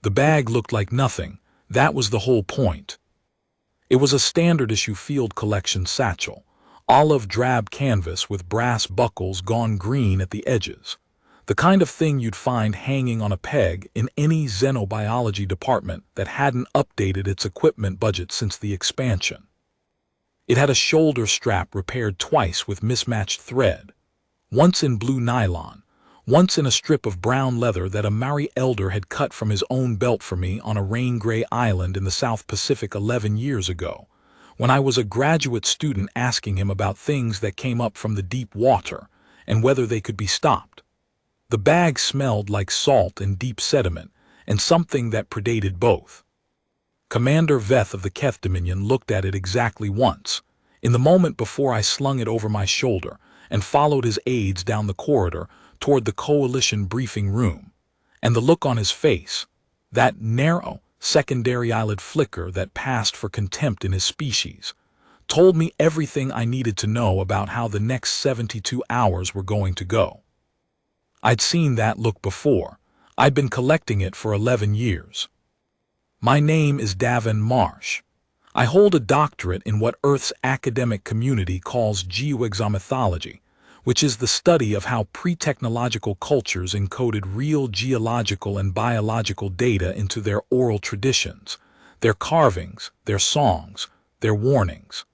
The bag looked like nothing. That was the whole point. It was a standard issue field collection satchel, olive drab canvas with brass buckles gone green at the edges. The kind of thing you'd find hanging on a peg in any xenobiology department that hadn't updated its equipment budget since the expansion. It had a shoulder strap repaired twice with mismatched thread, once in blue nylon, once in a strip of brown leather that a Maori elder had cut from his own belt for me on a rain-gray island in the South Pacific 11 years ago, when I was a graduate student asking him about things that came up from the deep water and whether they could be stopped. The bag smelled like salt and deep sediment, and something that predated both. Commander Veth of the Keth Dominion looked at it exactly once, in the moment before I slung it over my shoulder and followed his aides down the corridor toward the Coalition briefing room, and the look on his face, that narrow, secondary eyelid flicker that passed for contempt in his species, told me everything I needed to know about how the next 72 hours were going to go. I'd seen that look before. I'd been collecting it for 11 years. My name is Davin Marsh. I hold a doctorate in what Earth's academic community calls geoexomethology, which is the study of how pre-technological cultures encoded real geological and biological data into their oral traditions, their carvings, their songs, their warnings.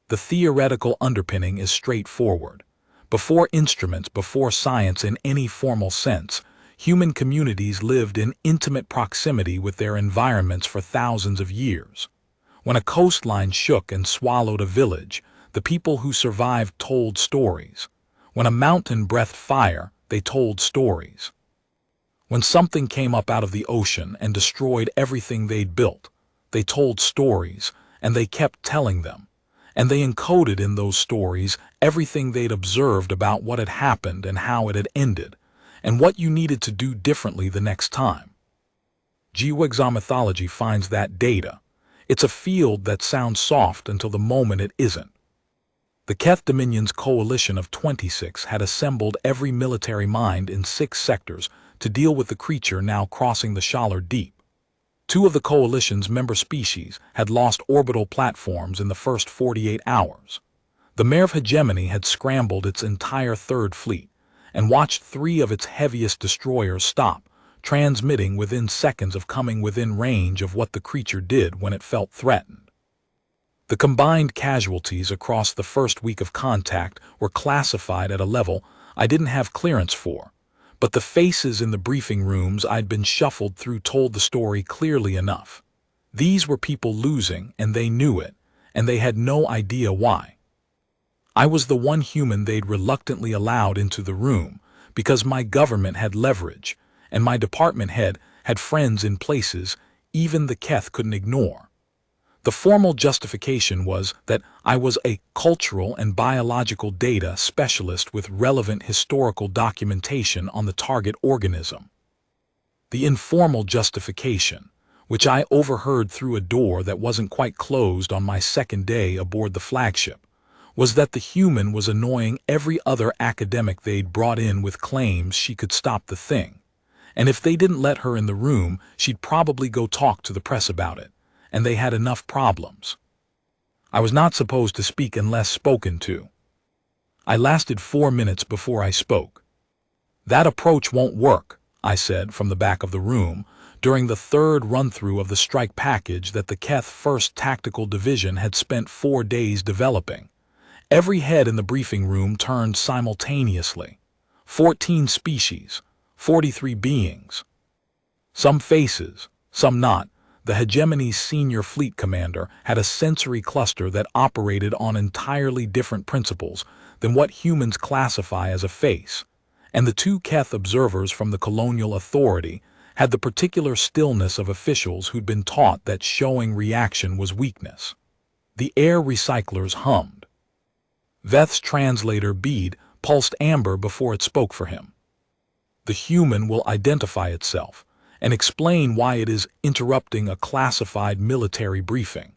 The theoretical underpinning is straightforward. Before instruments, before science in any formal sense, human communities lived in intimate proximity with their environments for thousands of years. When a coastline shook and swallowed a village, the people who survived told stories. When a mountain breathed fire, they told stories. When something came up out of the ocean and destroyed everything they'd built, they told stories, and they kept telling them. And they encoded in those stories everything they'd observed about what had happened and how it had ended, and what you needed to do differently the next time. Geoexomethology finds that data. It's a field that sounds soft until the moment it isn't. The Keth Dominion's coalition of 26 had assembled every military mind in 6 sectors to deal with the creature now crossing the Shalar Deep. 2 of the coalition's member species had lost orbital platforms in the first 48 hours. The Merv hegemony had scrambled its entire third fleet and watched 3 of its heaviest destroyers stop, transmitting within seconds of coming within range of what the creature did when it felt threatened. The combined casualties across the first week of contact were classified at a level I didn't have clearance for, but the faces in the briefing rooms I'd been shuffled through told the story clearly enough. These were people losing, and they knew it, and they had no idea why. I was the one human they'd reluctantly allowed into the room because my government had leverage, and my department head had friends in places even the Keth couldn't ignore. The formal justification was that I was a cultural and biological data specialist with relevant historical documentation on the target organism. The informal justification, which I overheard through a door that wasn't quite closed on my second day aboard the flagship, was that the human was annoying every other academic they'd brought in with claims she could stop the thing, and if they didn't let her in the room, she'd probably go talk to the press about it. And they had enough problems. I was not supposed to speak unless spoken to. I lasted 4 minutes before I spoke. "That approach won't work," I said from the back of the room during the third run-through of the strike package that the Keth 1st Tactical Division had spent 4 days developing. Every head in the briefing room turned simultaneously. 14 species, 43 beings. Some faces, some not. The hegemony's senior fleet commander had a sensory cluster that operated on entirely different principles than what humans classify as a face, and the 2 Keth observers from the colonial authority had the particular stillness of officials who'd been taught that showing reaction was weakness. The air recyclers hummed. Veth's translator bead pulsed amber before it spoke for him. The human will identify itself and explain why it is interrupting a classified military briefing.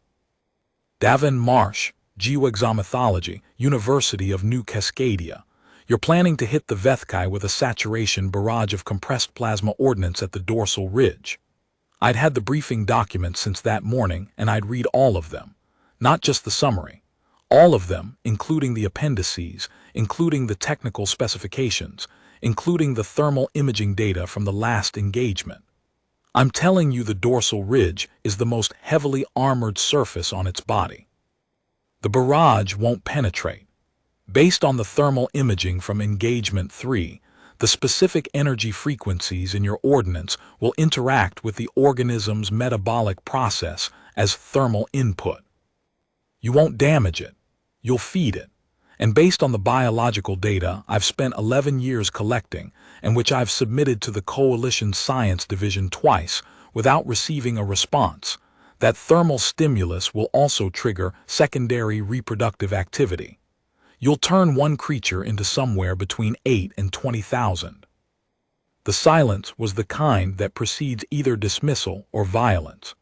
Davin Marsh, Geoexomethology, University of New Cascadia. You're planning to hit the Vethkai with a saturation barrage of compressed plasma ordnance at the dorsal ridge. I'd had the briefing documents since that morning, and I'd read all of them. Not just the summary. All of them, including the appendices, including the technical specifications, including the thermal imaging data from the last engagement. I'm telling you, the dorsal ridge is the most heavily armored surface on its body. The barrage won't penetrate. Based on the thermal imaging from engagement 3, the specific energy frequencies in your ordnance will interact with the organism's metabolic process as thermal input. You won't damage it. You'll feed it. And based on the biological data I've spent 11 years collecting, and which I've submitted to the Coalition Science Division twice without receiving a response, that thermal stimulus will also trigger secondary reproductive activity. You'll turn one creature into somewhere between 8 and 20,000. The silence was the kind that precedes either dismissal or violence.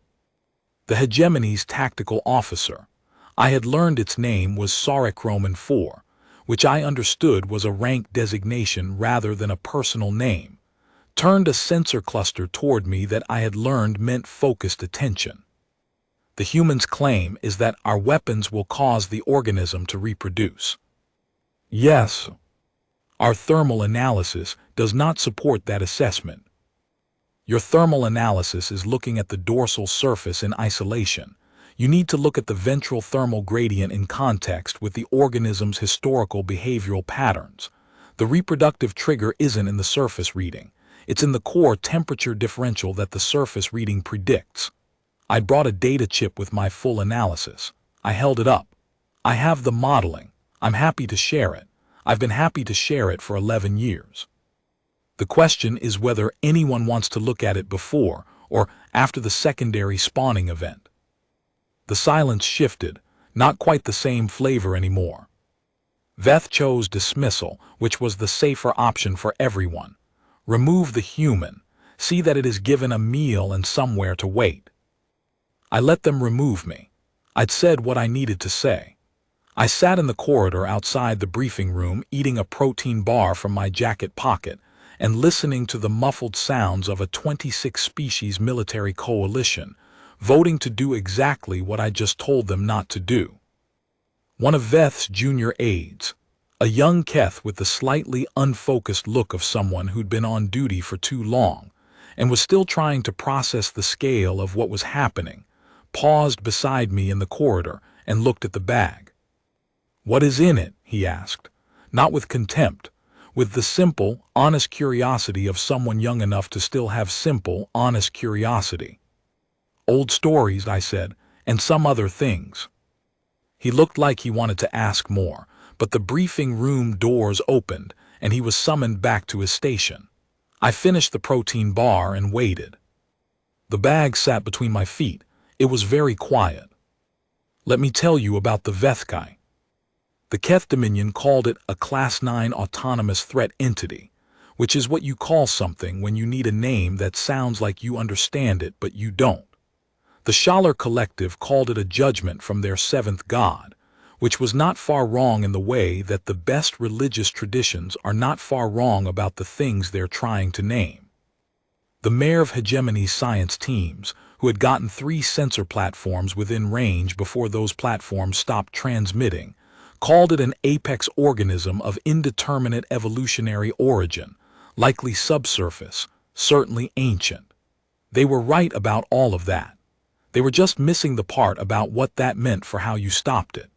The hegemony's tactical officer, I had learned its name was Sarek Roman 4, which I understood was a rank designation rather than a personal name, turned a sensor cluster toward me that I had learned meant focused attention. The human's claim is that our weapons will cause the organism to reproduce. Yes. Our thermal analysis does not support that assessment. Your thermal analysis is looking at the dorsal surface in isolation. You need to look at the ventral thermal gradient in context with the organism's historical behavioral patterns. The reproductive trigger isn't in the surface reading. It's in the core temperature differential that the surface reading predicts. I brought a data chip with my full analysis. I held it up. I have the modeling. I'm happy to share it. I've been happy to share it for 11 years. The question is whether anyone wants to look at it before or after the secondary spawning event. The silence shifted, not quite the same flavor anymore. Veth chose dismissal, which was the safer option for everyone. Remove the human. See that it is given a meal and somewhere to wait. I let them remove me. I'd said what I needed to say. I sat in the corridor outside the briefing room eating a protein bar from my jacket pocket and listening to the muffled sounds of a 26-species military coalition voting to do exactly what I just told them not to do. One of Veth's junior aides, a young Keth with the slightly unfocused look of someone who'd been on duty for too long and was still trying to process the scale of what was happening, paused beside me in the corridor and looked at the bag. "What is in it?" he asked, not with contempt, with the simple, honest curiosity of someone young enough to still have simple, honest curiosity. "Old stories," I said, "and some other things." He looked like he wanted to ask more, but the briefing room doors opened and he was summoned back to his station. I finished the protein bar and waited. The bag sat between my feet. It was very quiet. Let me tell you about the Vethkai. The Keth Dominion called it a Class 9 autonomous threat entity, which is what you call something when you need a name that sounds like you understand it but you don't. The Schaller Collective called it a judgment from their seventh god, which was not far wrong in the way that the best religious traditions are not far wrong about the things they're trying to name. The mayor of Hegemony's science teams, who had gotten 3 sensor platforms within range before those platforms stopped transmitting, called it an apex organism of indeterminate evolutionary origin, likely subsurface, certainly ancient. They were right about all of that. They were just missing the part about what that meant for how you stopped it.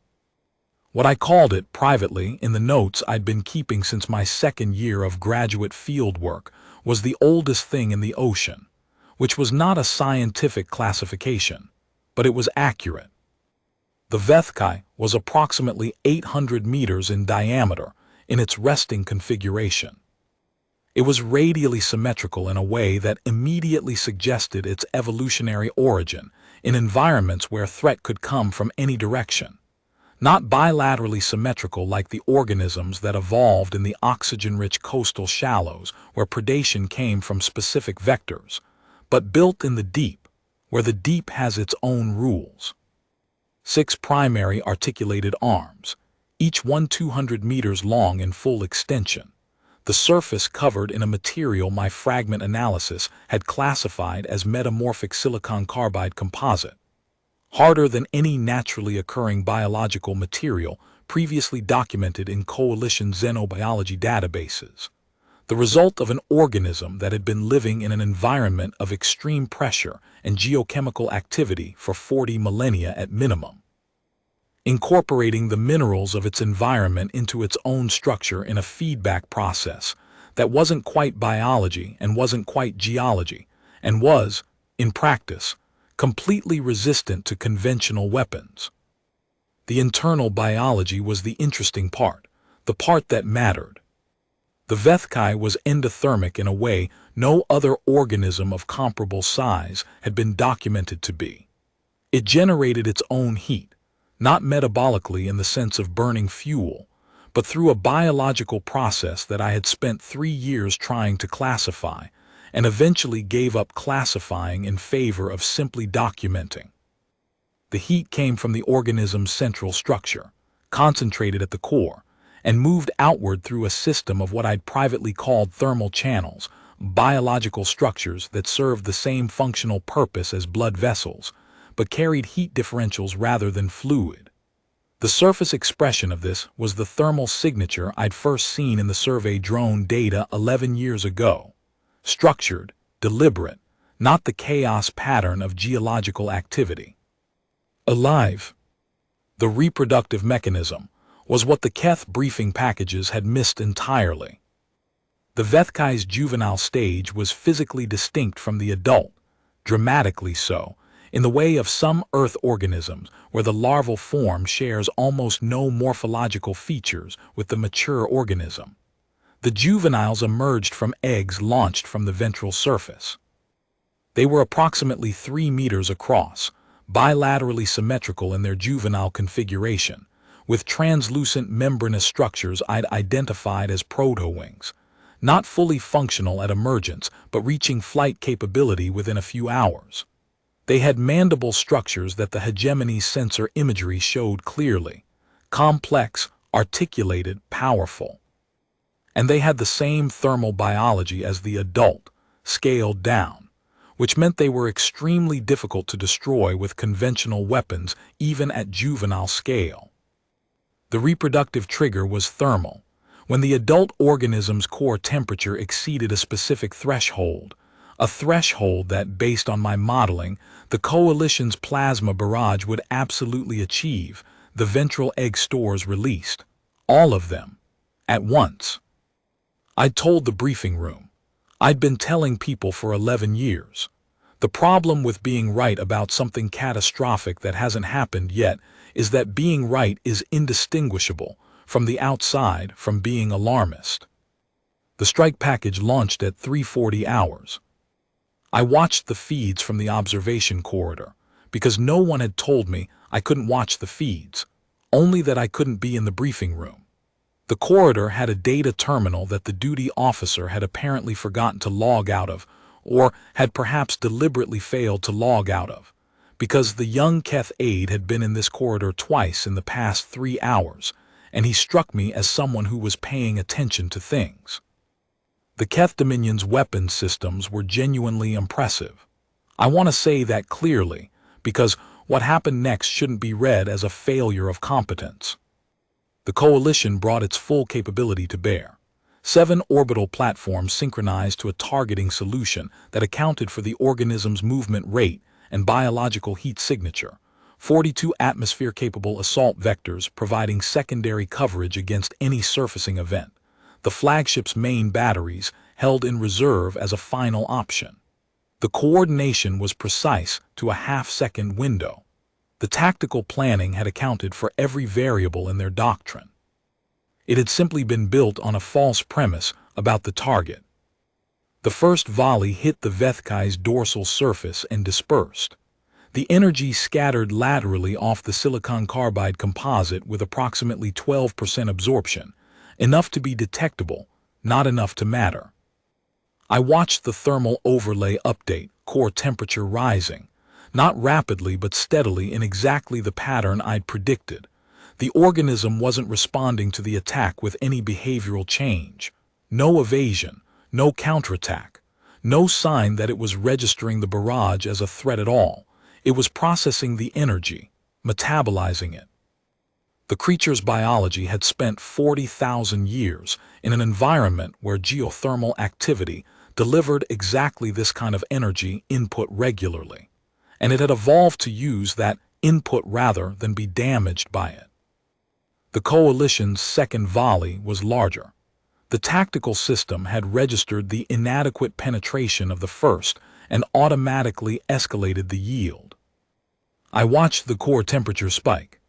What I called it privately in the notes I'd been keeping since my 2nd year of graduate field work was the oldest thing in the ocean, which was not a scientific classification, but it was accurate. The Vethkai was approximately 800 meters in diameter in its resting configuration. It was radially symmetrical in a way that immediately suggested its evolutionary origin in environments where threat could come from any direction. Not bilaterally symmetrical like the organisms that evolved in the oxygen-rich coastal shallows where predation came from specific vectors, but built in the deep, where the deep has its own rules. 6 primary articulated arms, each one 200 meters long in full extension. the surface covered in a material my fragment analysis had classified as metamorphic silicon carbide composite, harder than any naturally occurring biological material previously documented in coalition xenobiology databases, the result of an organism that had been living in an environment of extreme pressure and geochemical activity for 40 millennia at minimum, incorporating the minerals of its environment into its own structure in a feedback process that wasn't quite biology and wasn't quite geology, and was, in practice, completely resistant to conventional weapons. The internal biology was the interesting part, the part that mattered. The Vethkai was endothermic in a way no other organism of comparable size had been documented to be. It generated its own heat, not metabolically in the sense of burning fuel, but through a biological process that I had spent 3 years trying to classify, and eventually gave up classifying in favor of simply documenting. The heat came from the organism's central structure, concentrated at the core, and moved outward through a system of what I'd privately called thermal channels, biological structures that served the same functional purpose as blood vessels, but carried heat differentials rather than fluid. The surface expression of this was the thermal signature I'd first seen in the survey drone data 11 years ago. Structured, deliberate, not the chaos pattern of geological activity. Alive. The reproductive mechanism was what the Keth briefing packages had missed entirely. The Vethkai's juvenile stage was physically distinct from the adult, dramatically so, in the way of some Earth organisms where the larval form shares almost no morphological features with the mature organism. The juveniles emerged from eggs launched from the ventral surface. They were approximately 3 meters across, bilaterally symmetrical in their juvenile configuration, with translucent membranous structures I'd identified as proto-wings, not fully functional at emergence but reaching flight capability within a few hours. They had mandible structures that the hegemony sensor imagery showed clearly, complex, articulated, powerful. And they had the same thermal biology as the adult, scaled down, which meant they were extremely difficult to destroy with conventional weapons even at juvenile scale. The reproductive trigger was thermal. When the adult organism's core temperature exceeded a specific threshold, a threshold that, based on my modeling, the coalition's plasma barrage would absolutely achieve, the ventral egg stores released. All of them. At once. I'd told the briefing room. I'd been telling people for 11 years. The problem with being right about something catastrophic that hasn't happened yet is that being right is indistinguishable from the outside from being alarmist. The strike package launched at 3:40 hours. I watched the feeds from the observation corridor, because no one had told me I couldn't watch the feeds, only that I couldn't be in the briefing room. The corridor had a data terminal that the duty officer had apparently forgotten to log out of, or had perhaps deliberately failed to log out of, because the young Keth aide had been in this corridor twice in the past 3 hours, and he struck me as someone who was paying attention to things. The Keth Dominion's weapons systems were genuinely impressive. I want to say that clearly, because what happened next shouldn't be read as a failure of competence. The coalition brought its full capability to bear. 7 orbital platforms synchronized to a targeting solution that accounted for the organism's movement rate and biological heat signature. 42 atmosphere-capable assault vectors providing secondary coverage against any surfacing event. The flagship's main batteries held in reserve as a final option. The coordination was precise to a half-second window. The tactical planning had accounted for every variable in their doctrine. It had simply been built on a false premise about the target. The first volley hit the Vethkai's dorsal surface and dispersed. The energy scattered laterally off the silicon carbide composite with approximately 12% absorption, enough to be detectable, not enough to matter. I watched the thermal overlay update, core temperature rising, not rapidly but steadily in exactly the pattern I'd predicted. The organism wasn't responding to the attack with any behavioral change, No evasion, no counterattack, no sign that it was registering the barrage as a threat at all. It was processing the energy, metabolizing it. The creature's biology had spent 40,000 years in an environment where geothermal activity delivered exactly this kind of energy input regularly, and it had evolved to use that input rather than be damaged by it. The coalition's second volley was larger. The tactical system had registered the inadequate penetration of the first and automatically escalated the yield. I watched the core temperature spike.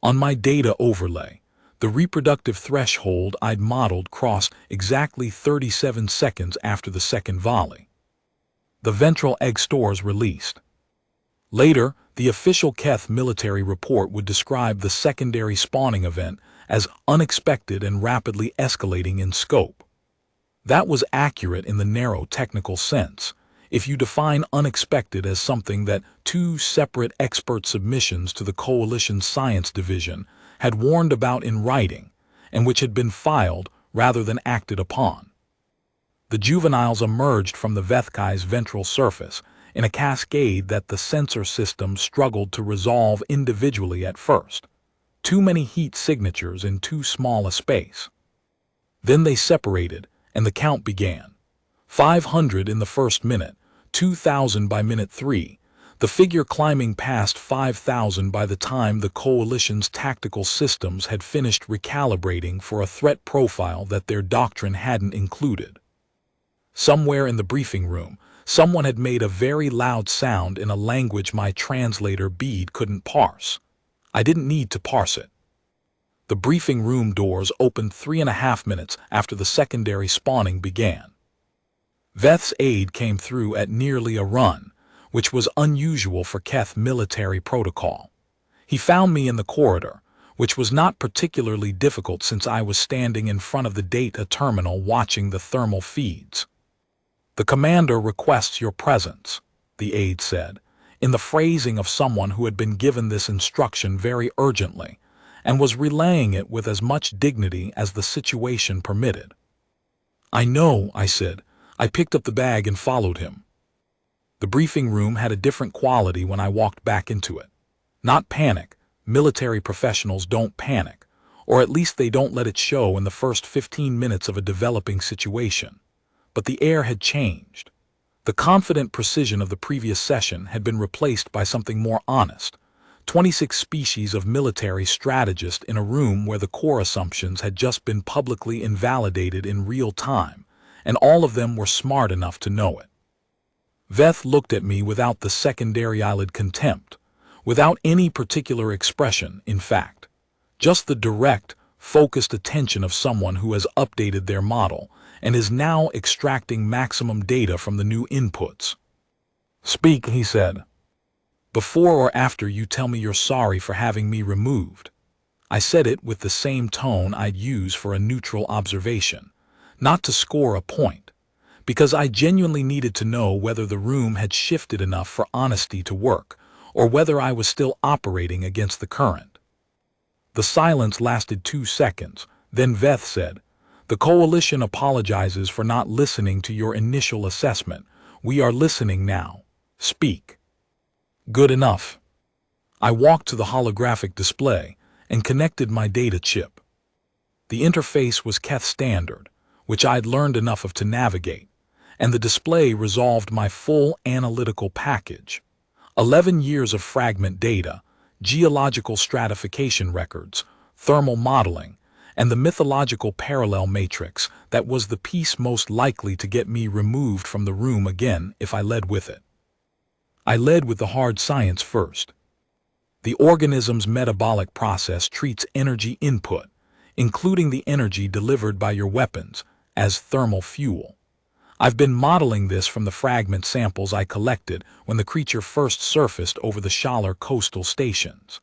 On my data overlay, the reproductive threshold I'd modeled crossed exactly 37 seconds after the second volley. The ventral egg stores released. Later, the official Keth military report would describe the secondary spawning event as unexpected and rapidly escalating in scope. That was accurate in the narrow technical sense. If you define unexpected as something that two separate expert submissions to the Coalition's Science Division had warned about in writing, and which had been filed rather than acted upon. The juveniles emerged from the Vethkai's ventral surface in a cascade that the sensor system struggled to resolve individually at first. Too many heat signatures in too small a space. Then they separated, and the count began. 500 in the first minute, 2,000 by minute 3, the figure climbing past 5,000 by the time the Coalition's tactical systems had finished recalibrating for a threat profile that their doctrine hadn't included. Somewhere in the briefing room, someone had made a very loud sound in a language my translator bead couldn't parse. I didn't need to parse it. The briefing room doors opened 3.5 minutes after the secondary spawning began. Veth's aide came through at nearly a run, which was unusual for Keth military protocol. He found me in the corridor, which was not particularly difficult since I was standing in front of the data terminal watching the thermal feeds. "The commander requests your presence," the aide said, in the phrasing of someone who had been given this instruction very urgently, and was relaying it with as much dignity as the situation permitted. "I know," I said. I picked up the bag and followed him. The briefing room had a different quality when I walked back into it. Not panic. Military professionals don't panic, or at least they don't let it show in the first 15 minutes of a developing situation. But the air had changed. The confident precision of the previous session had been replaced by something more honest. 26 species of military strategists in a room where the core assumptions had just been publicly invalidated in real time, and all of them were smart enough to know it. Veth looked at me without the secondary eyelid contempt, without any particular expression, in fact. Just the direct, focused attention of someone who has updated their model and is now extracting maximum data from the new inputs. "Speak," he said. "Before or after you tell me you're sorry for having me removed." I said it with the same tone I'd use for a neutral observation, not to score a point, because I genuinely needed to know whether the room had shifted enough for honesty to work, or whether I was still operating against the current. The silence lasted 2 seconds, then Veth said, "The Coalition apologizes for not listening to your initial assessment. We are listening now. Speak." "Good enough." I walked to the holographic display and connected my data chip. The interface was Keth standard, which I'd learned enough of to navigate, and the display resolved my full analytical package. 11 years of fragment data, geological stratification records, thermal modeling, and the mythological parallel matrix that was the piece most likely to get me removed from the room again if I led with it. I led with the hard science first. The organism's metabolic process treats energy input, including the energy delivered by your weapons, as thermal fuel. I've been modeling this from the fragment samples I collected when the creature first surfaced over the Schaller coastal stations.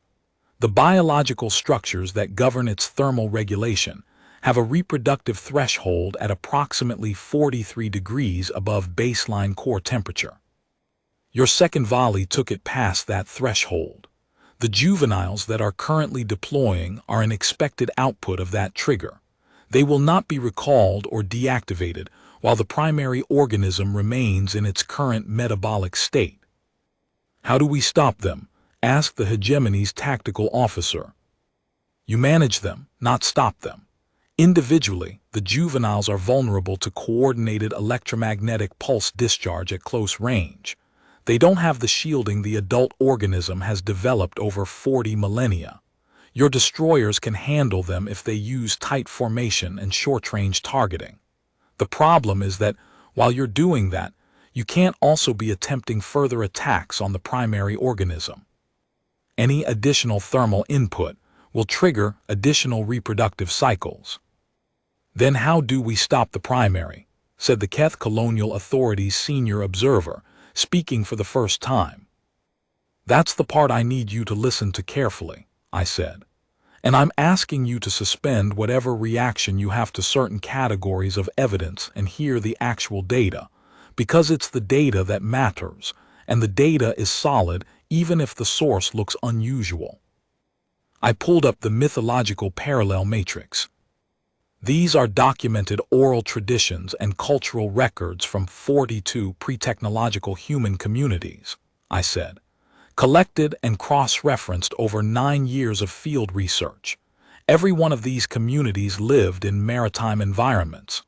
The biological structures that govern its thermal regulation have a reproductive threshold at approximately 43 degrees above baseline core temperature. Your second volley took it past that threshold. The juveniles that are currently deploying are an expected output of that trigger. They will not be recalled or deactivated while the primary organism remains in its current metabolic state. How do we stop them? Asked the hegemony's tactical officer. You manage them, not stop them. Individually, the juveniles are vulnerable to coordinated electromagnetic pulse discharge at close range. They don't have the shielding the adult organism has developed over 40 millennia. Your destroyers can handle them if they use tight formation and short-range targeting. The problem is that, while you're doing that, you can't also be attempting further attacks on the primary organism. Any additional thermal input will trigger additional reproductive cycles. Then how do we stop the primary? Said the Keth Colonial Authority's senior observer, speaking for the first time. That's the part I need you to listen to carefully, I said. And I'm asking you to suspend whatever reaction you have to certain categories of evidence and hear the actual data, because it's the data that matters, and the data is solid even if the source looks unusual. I pulled up the mythological parallel matrix. These are documented oral traditions and cultural records from 42 pre-technological human communities, I said, collected and cross-referenced over 9 years of field research. Every one of these communities lived in maritime environments.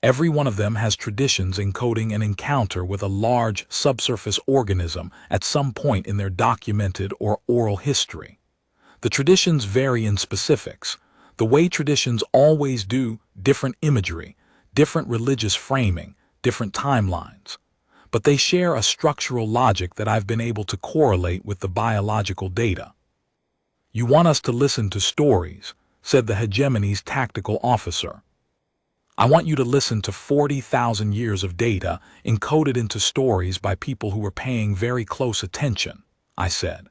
Every one of them has traditions encoding an encounter with a large subsurface organism at some point in their documented or oral history. The traditions vary in specifics, the way traditions always do, different imagery, different religious framing, different timelines. But they share a structural logic that I've been able to correlate with the biological data. You want us to listen to stories, said the hegemony's tactical officer. I want you to listen to 40,000 years of data encoded into stories by people who were paying very close attention, I said.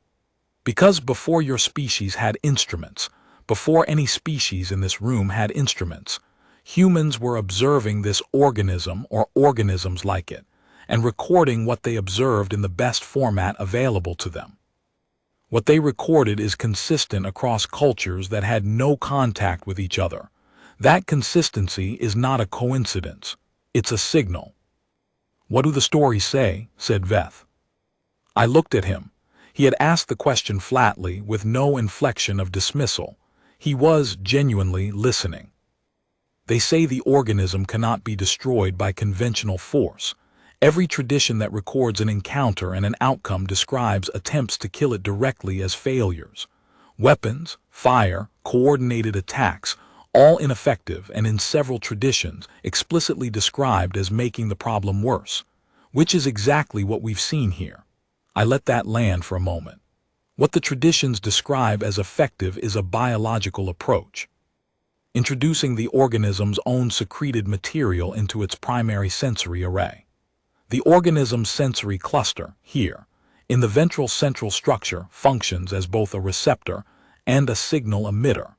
Because before your species had instruments, before any species in this room had instruments, humans were observing this organism or organisms like it, and recording what they observed in the best format available to them. What they recorded is consistent across cultures that had no contact with each other. That consistency is not a coincidence, it's a signal. What do the stories say? Said Veth. I looked at him. He had asked the question flatly, with no inflection of dismissal. He was genuinely listening. They say the organism cannot be destroyed by conventional force. Every tradition that records an encounter and an outcome describes attempts to kill it directly as failures. Weapons, fire, coordinated attacks, all ineffective and in several traditions explicitly described as making the problem worse, which is exactly what we've seen here. I let that land for a moment. What the traditions describe as effective is a biological approach, introducing the organism's own secreted material into its primary sensory array. The organism's sensory cluster, here, in the ventral central structure, functions as both a receptor and a signal emitter.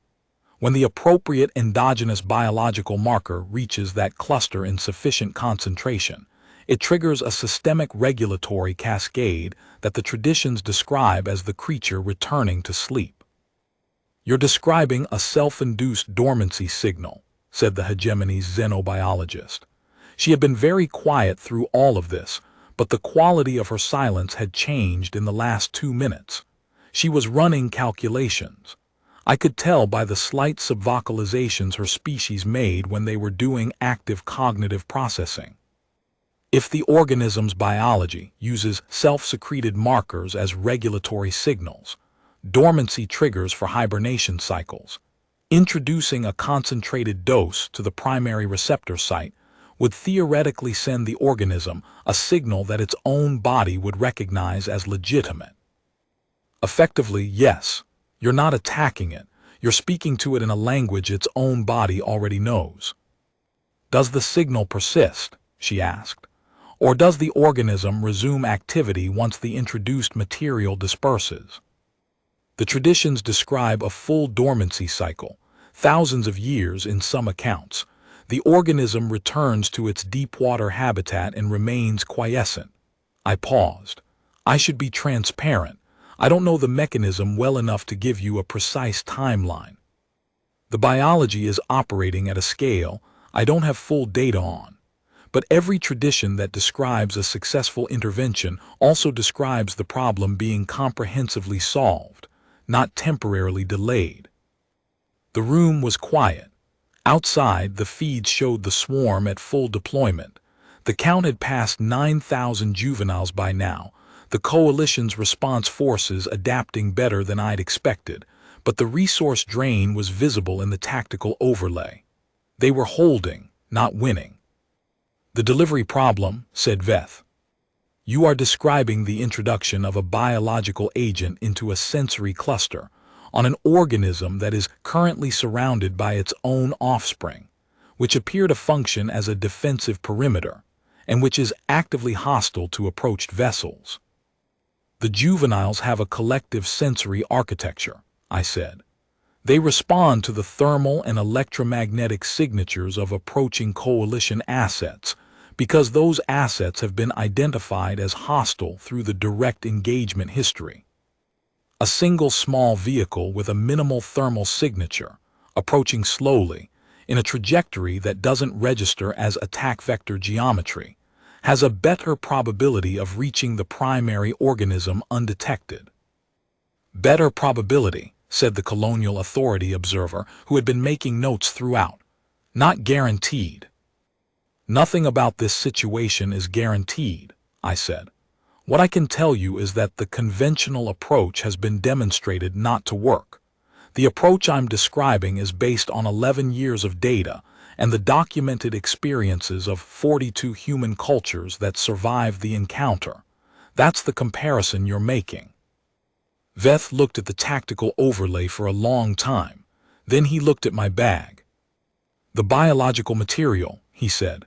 When the appropriate endogenous biological marker reaches that cluster in sufficient concentration, it triggers a systemic regulatory cascade that the traditions describe as the creature returning to sleep. You're describing a self-induced dormancy signal, said the hegemony's xenobiologist. She had been very quiet through all of this, but the quality of her silence had changed in the last 2 minutes. She was running calculations. I could tell by the slight subvocalizations her species made when they were doing active cognitive processing. If the organism's biology uses self-secreted markers as regulatory signals, dormancy triggers for hibernation cycles, introducing a concentrated dose to the primary receptor site would theoretically send the organism a signal that its own body would recognize as legitimate. Effectively, yes, you're not attacking it, you're speaking to it in a language its own body already knows. Does the signal persist? She asked. Or does the organism resume activity once the introduced material disperses? The traditions describe a full dormancy cycle, thousands of years in some accounts. The organism returns to its deep-water habitat and remains quiescent. I paused. I should be transparent. I don't know the mechanism well enough to give you a precise timeline. The biology is operating at a scale I don't have full data on, but every tradition that describes a successful intervention also describes the problem being comprehensively solved, not temporarily delayed. The room was quiet. Outside, the feeds showed the swarm at full deployment. The count had passed 9,000 juveniles by now, the coalition's response forces adapting better than I'd expected, but the resource drain was visible in the tactical overlay. They were holding, not winning. The delivery problem, said Veth. You are describing the introduction of a biological agent into a sensory cluster on an organism that is currently surrounded by its own offspring, which appear to function as a defensive perimeter, and which is actively hostile to approached vessels. The juveniles have a collective sensory architecture, I said. They respond to the thermal and electromagnetic signatures of approaching coalition assets because those assets have been identified as hostile through the direct engagement history. A single small vehicle with a minimal thermal signature, approaching slowly, in a trajectory that doesn't register as attack vector geometry, has a better probability of reaching the primary organism undetected. Better probability, said the Colonial Authority observer who had been making notes throughout. Not guaranteed. Nothing about this situation is guaranteed, I said. What I can tell you is that the conventional approach has been demonstrated not to work. The approach I'm describing is based on 11 years of data and the documented experiences of 42 human cultures that survived the encounter. That's the comparison you're making. Veth looked at the tactical overlay for a long time. Then he looked at my bag. The biological material, he said.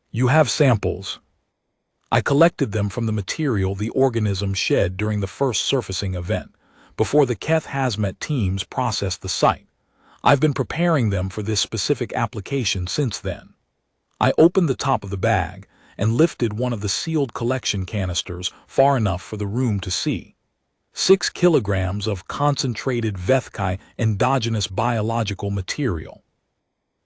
You have samples. I collected them from the material the organism shed during the first surfacing event, before the Keth Hazmat teams processed the site. I've been preparing them for this specific application since then. I opened the top of the bag and lifted one of the sealed collection canisters far enough for the room to see. 6 kilograms of concentrated Vethkai endogenous biological material.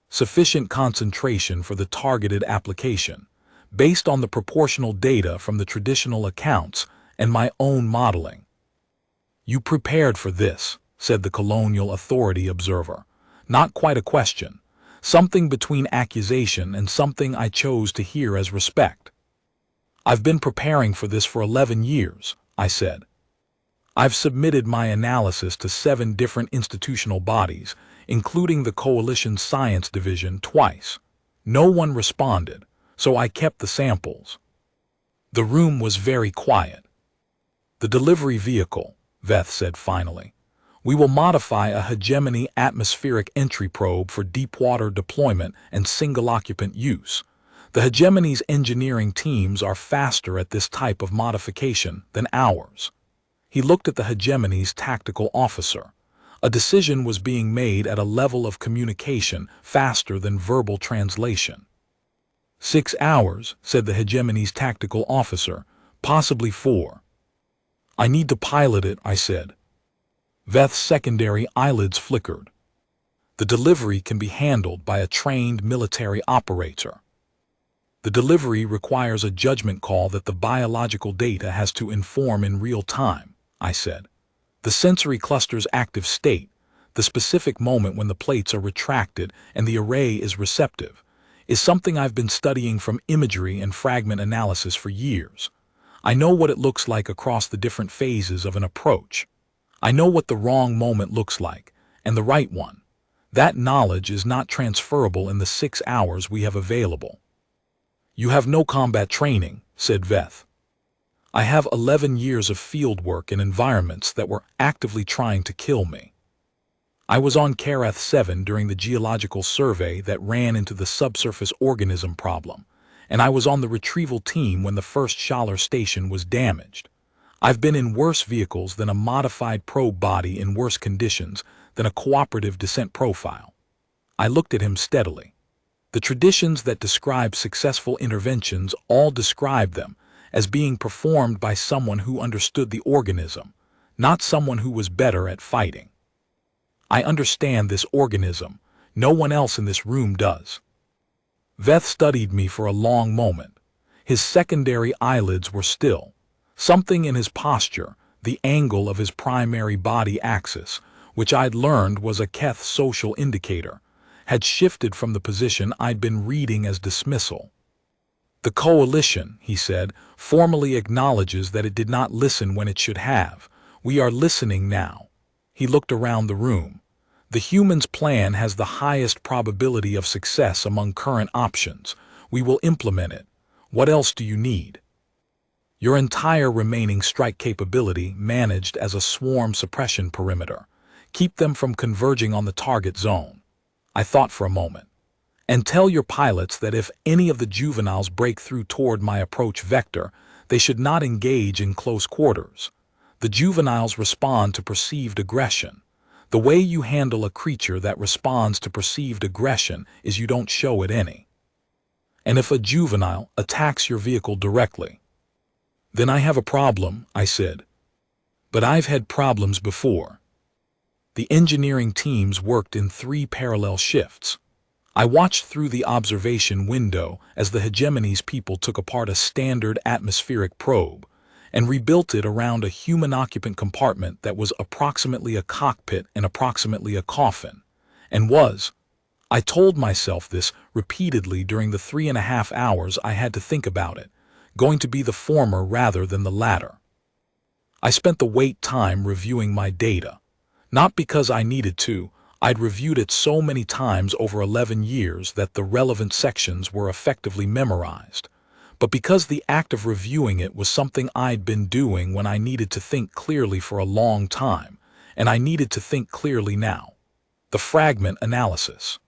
Sufficient concentration for the targeted application, based on the proportional data from the traditional accounts and my own modeling. You prepared for this, said the Colonial Authority observer. Not quite a question. Something between accusation and something I chose to hear as respect. I've been preparing for this for 11 years, I said. I've submitted my analysis to 7 different institutional bodies, including the Coalition Science Division twice. No one responded, so I kept the samples. The room was very quiet. The delivery vehicle, Veth said finally. We will modify a hegemony atmospheric entry probe for deep-water deployment and single-occupant use. The hegemony's engineering teams are faster at this type of modification than ours. He looked at the hegemony's tactical officer. A decision was being made at a level of communication faster than verbal translation. 6 hours, said the hegemony's tactical officer, possibly 4. I need to pilot it, I said. Veth's secondary eyelids flickered. The delivery can be handled by a trained military operator. The delivery requires a judgment call that the biological data has to inform in real time, I said. The sensory cluster's active state, the specific moment when the plates are retracted and the array is receptive, is something I've been studying from imagery and fragment analysis for years. I know what it looks like across the different phases of an approach. I know what the wrong moment looks like, and the right one. That knowledge is not transferable in the 6 hours we have available. You have no combat training, said Veth. I have 11 years of field work in environments that were actively trying to kill me. I was on Karath 7 during the geological survey that ran into the subsurface organism problem, and I was on the retrieval team when the first Schaller station was damaged. I've been in worse vehicles than a modified probe body in worse conditions than a cooperative descent profile. I looked at him steadily. The traditions that describe successful interventions all describe them as being performed by someone who understood the organism, not someone who was better at fighting. I understand this organism. No one else in this room does. Veth studied me for a long moment. His secondary eyelids were still. Something in his posture, the angle of his primary body axis, which I'd learned was a Keth social indicator, had shifted from the position I'd been reading as dismissal. The coalition, he said, formally acknowledges that it did not listen when it should have. We are listening now. He looked around the room. The humans' plan has the highest probability of success among current options. We will implement it. What else do you need? Your entire remaining strike capability managed as a swarm suppression perimeter. Keep them from converging on the target zone. I thought for a moment. And tell your pilots that if any of the juveniles break through toward my approach vector, they should not engage in close quarters. The juveniles respond to perceived aggression. The way you handle a creature that responds to perceived aggression is you don't show it any. And if a juvenile attacks your vehicle directly, then I have a problem, I said. But I've had problems before. The engineering teams worked in 3 parallel shifts. I watched through the observation window as the hegemony's people took apart a standard atmospheric probe and rebuilt it around a human occupant compartment that was approximately a cockpit and approximately a coffin, and was, I told myself this repeatedly during the 3.5 hours I had to think about it, going to be the former rather than the latter. I spent the wait time reviewing my data. Not because I needed to, I'd reviewed it so many times over 11 years that the relevant sections were effectively memorized, but because the act of reviewing it was something I'd been doing when I needed to think clearly for a long time, and I needed to think clearly now. The fragment analysis.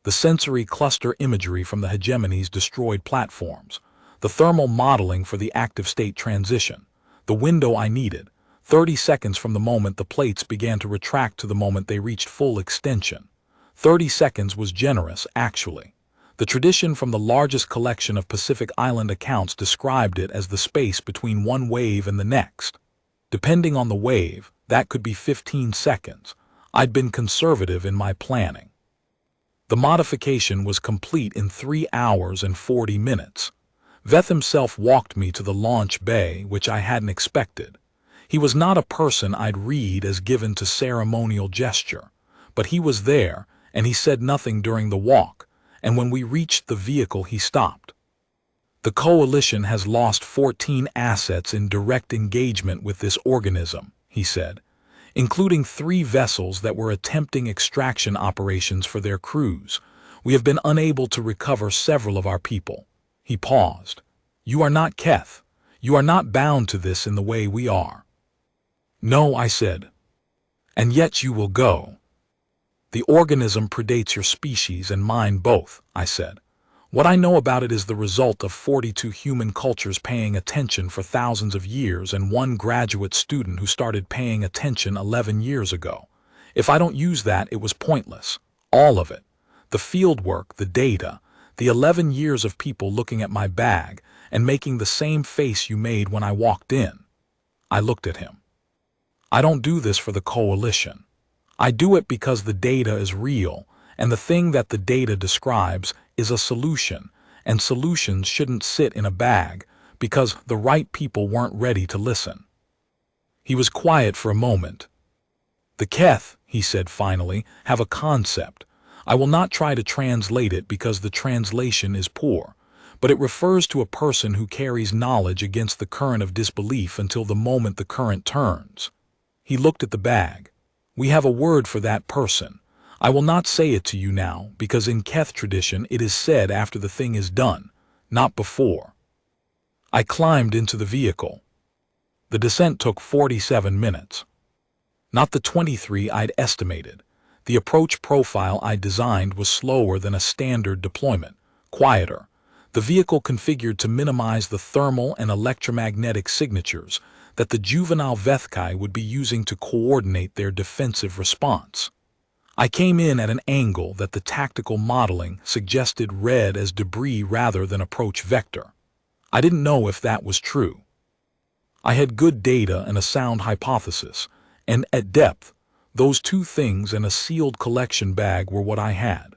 The sensory cluster imagery from the hegemony's destroyed platforms. The thermal modeling for the active state transition. The window I needed. 30 seconds from the moment the plates began to retract to the moment they reached full extension. 30 seconds was generous, actually. The tradition from the largest collection of Pacific Island accounts described it as the space between one wave and the next. Depending on the wave, that could be 15 seconds. I'd been conservative in my planning. The modification was complete in 3 hours and 40 minutes. Veth himself walked me to the launch bay, which I hadn't expected. He was not a person I'd read as given to ceremonial gesture, but he was there, and he said nothing during the walk, and when we reached the vehicle he stopped. The coalition has lost 14 assets in direct engagement with this organism, he said, including 3 vessels that were attempting extraction operations for their crews. We have been unable to recover several of our people. He paused. You are not Keth. You are not bound to this in the way we are. No, I said. And yet you will go. The organism predates your species and mine both, I said. What I know about it is the result of 42 human cultures paying attention for thousands of years and 1 graduate student who started paying attention 11 years ago. If I don't use that, it was pointless. All of it. The field work, the data, the 11 years of people looking at my bag and making the same face you made when I walked in. I looked at him. I don't do this for the coalition. I do it because the data is real, and the thing that the data describes is a solution, and solutions shouldn't sit in a bag because the right people weren't ready to listen. He was quiet for a moment. The Keth, he said finally, have a concept. I will not try to translate it because the translation is poor, but it refers to a person who carries knowledge against the current of disbelief until the moment the current turns. He looked at the bag. We have a word for that person. I will not say it to you now, because in Keth tradition it is said after the thing is done, not before. I climbed into the vehicle. The descent took 47 minutes. Not the 23 I'd estimated. The approach profile I designed was slower than a standard deployment, quieter. The vehicle configured to minimize the thermal and electromagnetic signatures that the juvenile Vethkai would be using to coordinate their defensive response. I came in at an angle that the tactical modeling suggested read as debris rather than approach vector. I didn't know if that was true. I had good data and a sound hypothesis, and at depth, Those two things and a sealed collection bag were what I had.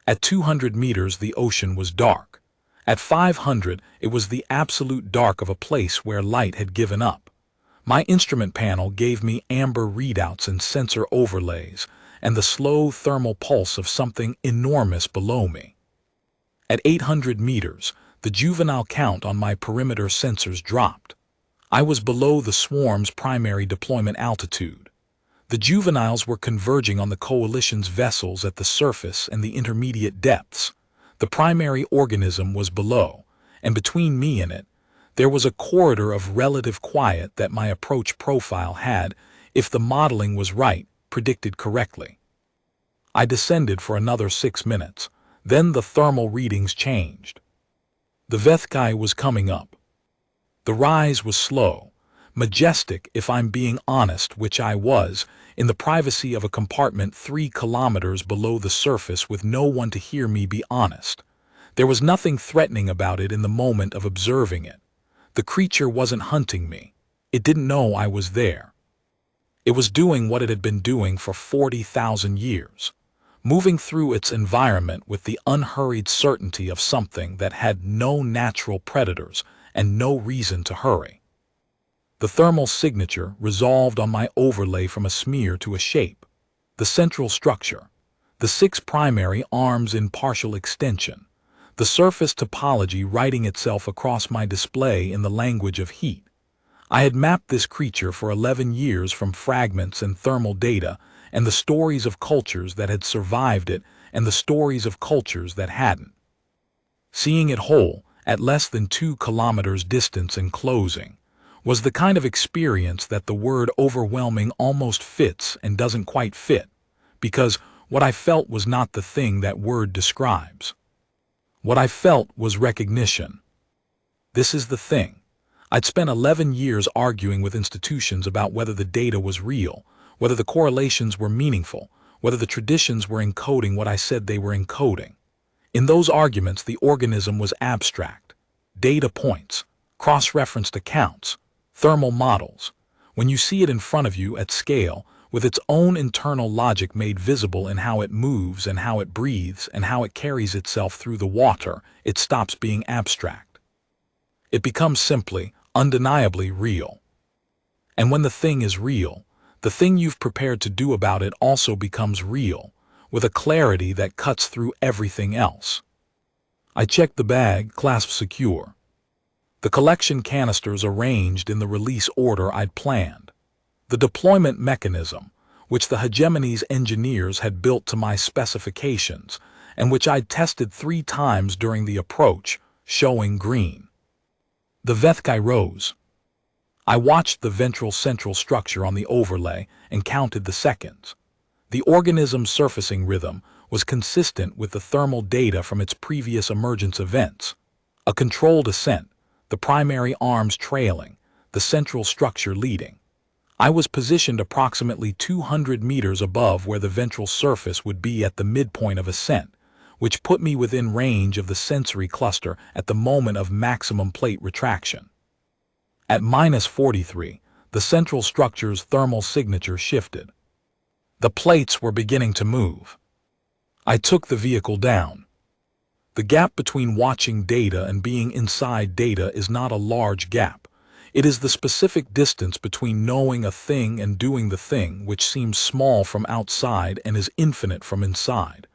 At 200 meters, the ocean was dark. At 500, it was the absolute dark of a place where light had given up. My instrument panel gave me amber readouts and sensor overlays, and the slow thermal pulse of something enormous below me. At 800 meters, the juvenile count on my perimeter sensors dropped. I was below the swarm's primary deployment altitude. The juveniles were converging on the coalition's vessels at the surface and the intermediate depths. The primary organism was below, and between me and it, there was a corridor of relative quiet that my approach profile had, if the modeling was right, predicted correctly. I descended for another 6 minutes. Then the thermal readings changed. The Vethkai was coming up. The rise was slow, majestic if I'm being honest, which I was, in the privacy of a compartment 3 kilometers below the surface with no one to hear me be honest. There was nothing threatening about it in the moment of observing it. The creature wasn't hunting me. It didn't know I was there. It was doing what it had been doing for 40,000 years, moving through its environment with the unhurried certainty of something that had no natural predators and no reason to hurry. The thermal signature resolved on my overlay from a smear to a shape. The central structure, the 6 primary arms in partial extension, the surface topology writing itself across my display in the language of heat. I had mapped this creature for 11 years from fragments and thermal data and the stories of cultures that had survived it and the stories of cultures that hadn't. Seeing it whole, at less than 2 kilometers distance and closing, was the kind of experience that the word overwhelming almost fits and doesn't quite fit, because what I felt was not the thing that word describes. What I felt was recognition. This is the thing. I'd spent 11 years arguing with institutions about whether the data was real, whether the correlations were meaningful, whether the traditions were encoding what I said they were encoding. In those arguments, the organism was abstract. Data points, cross-referenced accounts, thermal models. When you see it in front of you at scale, with its own internal logic made visible in how it moves and how it breathes and how it carries itself through the water, it stops being abstract. It becomes simply, undeniably real. And when the thing is real, the thing you've prepared to do about it also becomes real, with a clarity that cuts through everything else. I checked the bag, clasp secure. The collection canisters arranged in the release order I'd planned. The deployment mechanism, which the hegemony's engineers had built to my specifications, and which I'd tested 3 times during the approach, showing green. The Vethkai rose. I watched the ventral central structure on the overlay and counted the seconds. The organism's surfacing rhythm was consistent with the thermal data from its previous emergence events. A controlled ascent, the primary arms trailing, the central structure leading. I was positioned approximately 200 meters above where the ventral surface would be at the midpoint of ascent, which put me within range of the sensory cluster at the moment of maximum plate retraction. At -43, the central structure's thermal signature shifted. The plates were beginning to move. I took the vehicle down. The gap between watching data and being inside data is not a large gap. It is the specific distance between knowing a thing and doing the thing, which seems small from outside and is infinite from inside.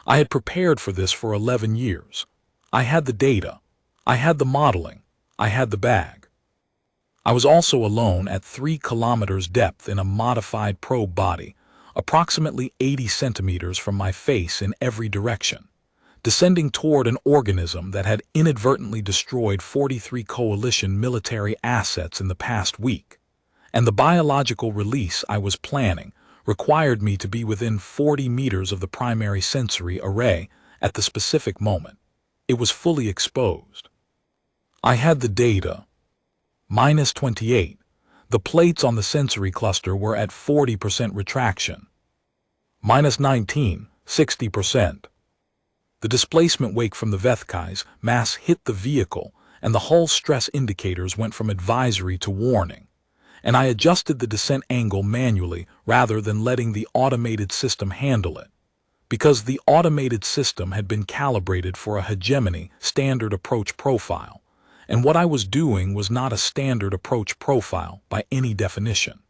I had prepared for this for 11 years. I had the data. I had the modeling. I had the bag. I was also alone at 3 kilometers depth in a modified probe body, approximately 80 centimeters from my face in every direction, descending toward an organism that had inadvertently destroyed 43 coalition military assets in the past week. And the biological release I was planning required me to be within 40 meters of the primary sensory array at the specific moment. It was fully exposed. I had the data. -28. The plates on the sensory cluster were at 40% retraction. -19, 60%. The displacement wake from the Vethkai's mass hit the vehicle, and the hull stress indicators went from advisory to warning. and I adjusted the descent angle manually rather than letting the automated system handle it, because the automated system had been calibrated for a hegemony standard approach profile, and what I was doing was not a standard approach profile by any definition.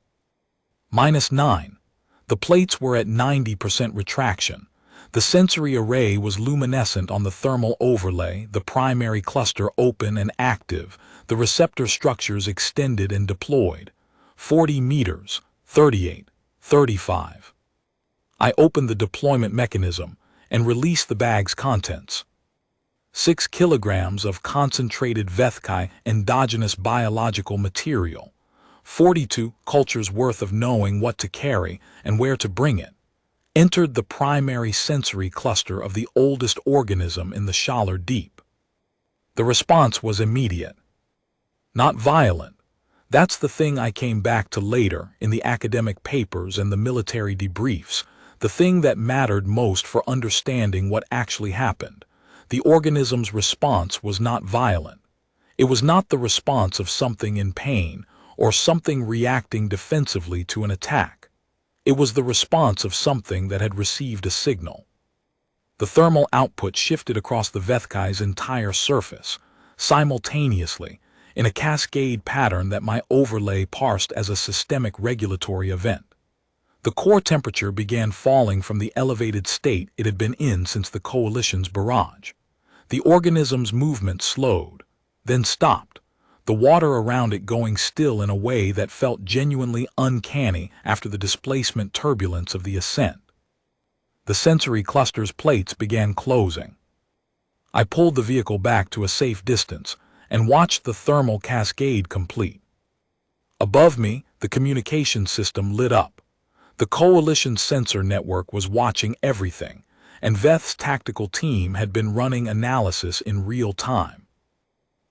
-9. The plates were at 90% retraction. The sensory array was luminescent on the thermal overlay, the primary cluster open and active, the receptor structures extended and deployed. 40 meters, 38, 35. I opened the deployment mechanism and released the bag's contents. 6 kilograms of concentrated Vethkai endogenous biological material. 42 cultures worth of knowing what to carry and where to bring it, entered the primary sensory cluster of the oldest organism in the Schaller Deep. The response was immediate. Not violent. That's the thing I came back to later in the academic papers and the military debriefs, the thing that mattered most for understanding what actually happened. The organism's response was not violent. It was not the response of something in pain or something reacting defensively to an attack. It was the response of something that had received a signal. The thermal output shifted across the Vethkai's entire surface, simultaneously, in a cascade pattern that my overlay parsed as a systemic regulatory event. The core temperature began falling from the elevated state it had been in since the coalition's barrage. The organism's movement slowed, then stopped, the water around it going still in a way that felt genuinely uncanny after the displacement turbulence of the ascent. The sensory cluster's plates began closing. I pulled the vehicle back to a safe distance and watched the thermal cascade complete. Above me, the communication system lit up. The coalition sensor network was watching everything, and Veth's tactical team had been running analysis in real time.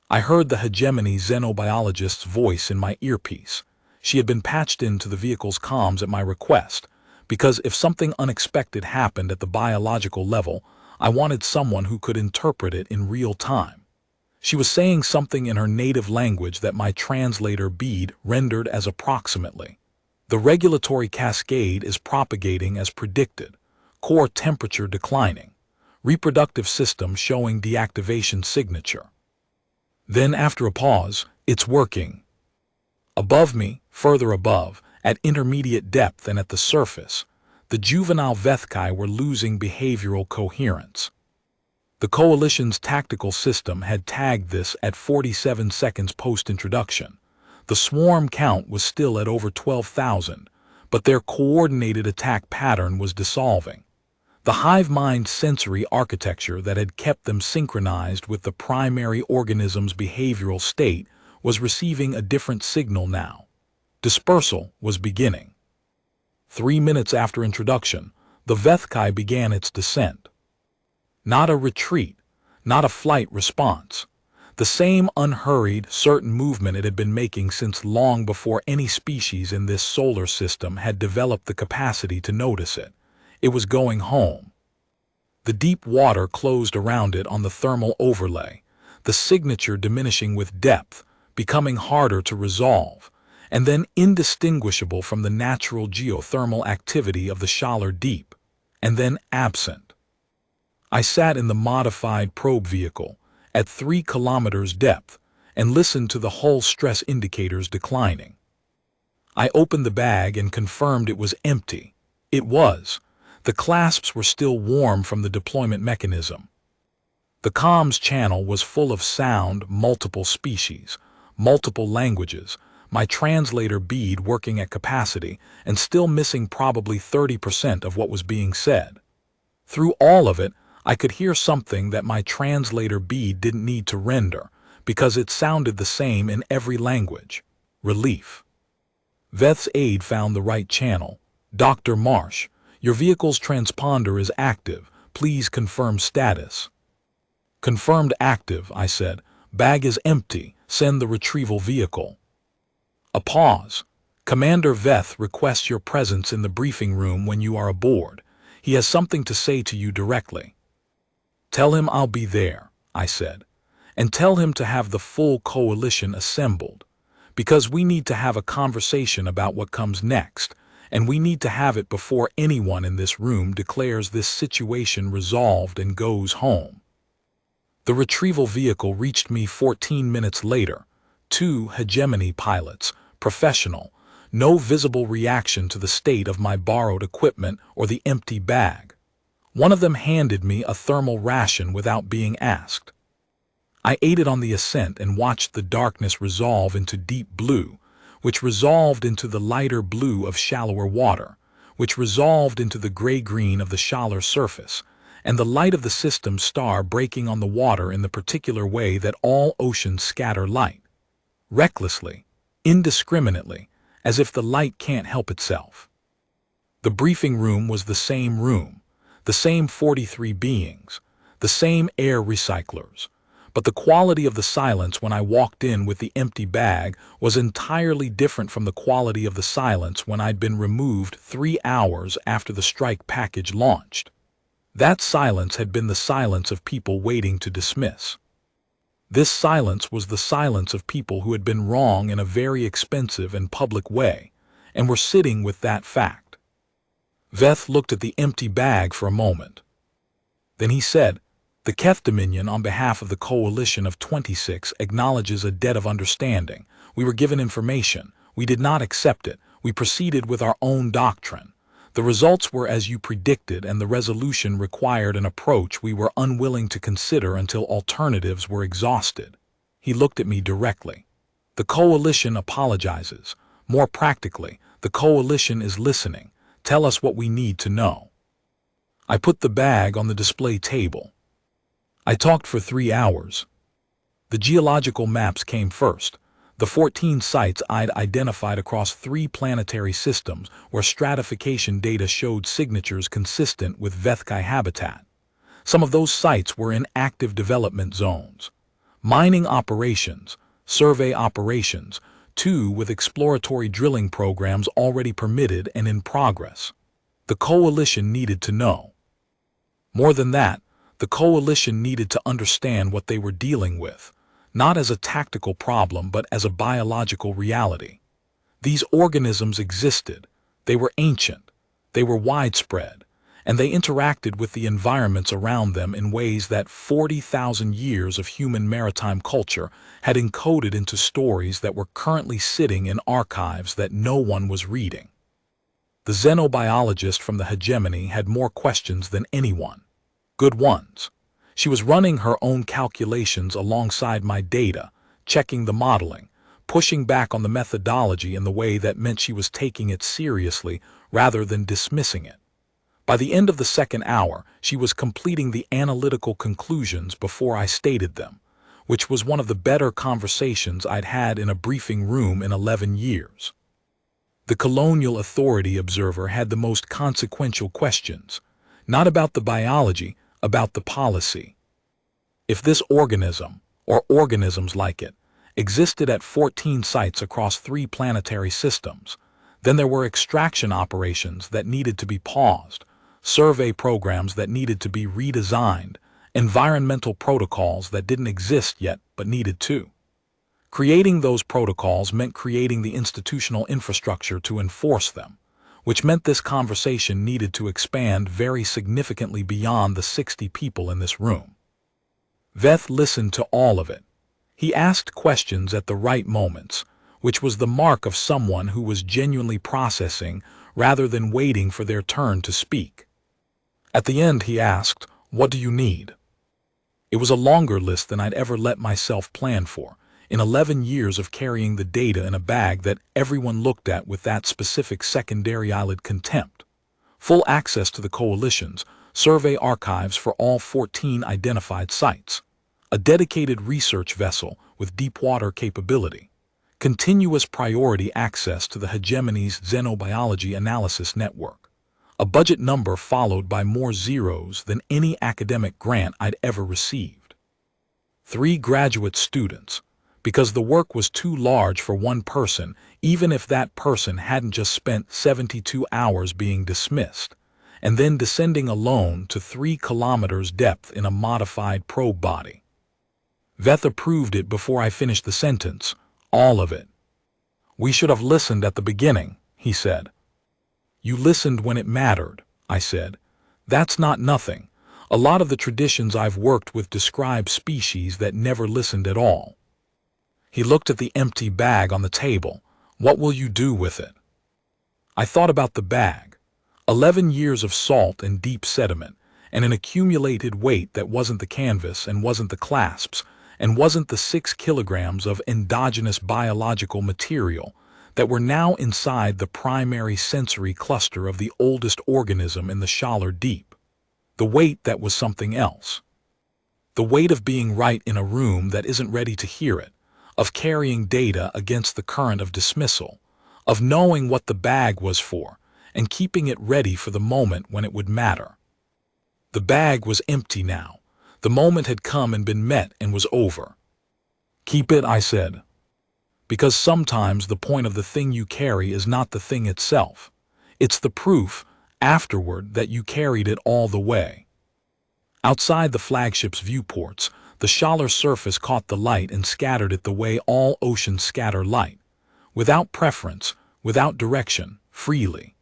I heard the hegemony xenobiologist's voice in my earpiece. She had been patched into the vehicle's comms at my request, because if something unexpected happened at the biological level, I wanted someone who could interpret it in real time. She was saying something in her native language that my translator bead rendered as approximately. The regulatory cascade is propagating as predicted, core temperature declining, reproductive system showing deactivation signature. Then, after a pause, it's working. Above me, further above, at intermediate depth and at the surface, the juvenile Vethkai were losing behavioral coherence. The coalition's tactical system had tagged this at 47 seconds post-introduction. The swarm count was still at over 12,000, but their coordinated attack pattern was dissolving. The hive mind sensory architecture that had kept them synchronized with the primary organism's behavioral state was receiving a different signal now. Dispersal was beginning. 3 minutes after introduction, the Vethkai began its descent. Not a retreat, not a flight response. The same unhurried, certain movement it had been making since long before any species in this solar system had developed the capacity to notice it. It was going home. The deep water closed around it on the thermal overlay, the signature diminishing with depth, becoming harder to resolve, and then indistinguishable from the natural geothermal activity of the Schaller Deep, and then absent. I sat in the modified probe vehicle at 3 kilometers depth and listened to the hull stress indicators declining. I opened the bag and confirmed it was empty. It was. The clasps were still warm from the deployment mechanism. The comms channel was full of sound, multiple species, multiple languages, my translator bead working at capacity and still missing probably 30% of what was being said. Through all of it, I could hear something that my translator bead didn't need to render because it sounded the same in every language. Relief. Veth's aide found the right channel. Dr. Marsh, your vehicle's transponder is active. Please confirm status. Confirmed active, I said. Bag is empty. Send the retrieval vehicle. A pause. Commander Veth requests your presence in the briefing room when you are aboard. He has something to say to you directly. Tell him I'll be there, I said, and tell him to have the full coalition assembled, because we need to have a conversation about what comes next, and we need to have it before anyone in this room declares this situation resolved and goes home. The retrieval vehicle reached me 14 minutes later. 2 hegemony pilots, professional, no visible reaction to the state of my borrowed equipment or the empty bag. One of them handed me a thermal ration without being asked. I ate it on the ascent and watched the darkness resolve into deep blue, which resolved into the lighter blue of shallower water, which resolved into the gray-green of the shallower surface, and the light of the system star breaking on the water in the particular way that all oceans scatter light. Recklessly, indiscriminately, as if the light can't help itself. The briefing room was the same 43 beings, the same air recyclers, but the quality of the silence when I walked in with the empty bag was entirely different from the quality of the silence when I'd been removed 3 hours after the strike package launched. That silence had been the silence of people waiting to dismiss. This silence was the silence of people who had been wrong in a very expensive and public way, and were sitting with that fact. Veth looked at the empty bag for a moment. Then he said, "The Keth Dominion, on behalf of the Coalition of 26, acknowledges a debt of understanding. We were given information. We did not accept it. We proceeded with our own doctrine. The results were as you predicted, and the resolution required an approach we were unwilling to consider until alternatives were exhausted." He looked at me directly. "The Coalition apologizes. More practically, the Coalition is listening. Tell us what we need to know." I put the bag on the display table. I talked for 3 hours. The geological maps came first. The 14 sites I'd identified across 3 planetary systems where stratification data showed signatures consistent with Vethkai habitat. Some of those sites were in active development zones. Mining operations, survey operations, 2 with exploratory drilling programs already permitted and in progress. The Coalition needed to know. More than that, the Coalition needed to understand what they were dealing with, not as a tactical problem but as a biological reality. These organisms existed, they were ancient, they were widespread, and they interacted with the environments around them in ways that 40,000 years of human maritime culture had encoded into stories that were currently sitting in archives that no one was reading. The xenobiologist from the hegemony had more questions than anyone. Good ones. She was running her own calculations alongside my data, checking the modeling, pushing back on the methodology in the way that meant she was taking it seriously rather than dismissing it. By the end of the second hour, she was completing the analytical conclusions before I stated them, which was one of the better conversations I'd had in a briefing room in 11 years. The colonial authority observer had the most consequential questions, not about the biology, about the policy. If this organism, or organisms like it, existed at 14 sites across 3 planetary systems, then there were extraction operations that needed to be paused, survey programs that needed to be redesigned, environmental protocols that didn't exist yet but needed to. Creating those protocols meant creating the institutional infrastructure to enforce them, which meant this conversation needed to expand very significantly beyond the 60 people in this room. Veth listened to all of it. He asked questions at the right moments, which was the mark of someone who was genuinely processing rather than waiting for their turn to speak. At the end he asked, "What do you need?" It was a longer list than I'd ever let myself plan for, in 11 years of carrying the data in a bag that everyone looked at with that specific secondary eyelid contempt. Full access to the Coalition's survey archives for all 14 identified sites. A dedicated research vessel with deep-water capability. Continuous priority access to the hegemony's xenobiology analysis network. A budget number followed by more zeros than any academic grant I'd ever received. 3 graduate students, because the work was too large for one person, even if that person hadn't just spent 72 hours being dismissed, and then descending alone to 3 kilometers depth in a modified probe body. Veth approved it before I finished the sentence, all of it. "We should have listened at the beginning," he said. "You listened when it mattered," I said. "That's not nothing. A lot of the traditions I've worked with describe species that never listened at all." He looked at the empty bag on the table. "What will you do with it?" I thought about the bag. 11 years of salt and deep sediment, and an accumulated weight that wasn't the canvas and wasn't the clasps, and wasn't the 6 kilograms of endogenous biological material that were now inside the primary sensory cluster of the oldest organism in the shallow deep. The weight that was something else. The weight of being right in a room that isn't ready to hear it, of carrying data against the current of dismissal, of knowing what the bag was for, and keeping it ready for the moment when it would matter. The bag was empty now. The moment had come and been met and was over. "Keep it," I said. "Because sometimes the point of the thing you carry is not the thing itself. It's the proof, afterward, that you carried it all the way." Outside the flagship's viewports, the shallow surface caught the light and scattered it the way all oceans scatter light, without preference, without direction, freely.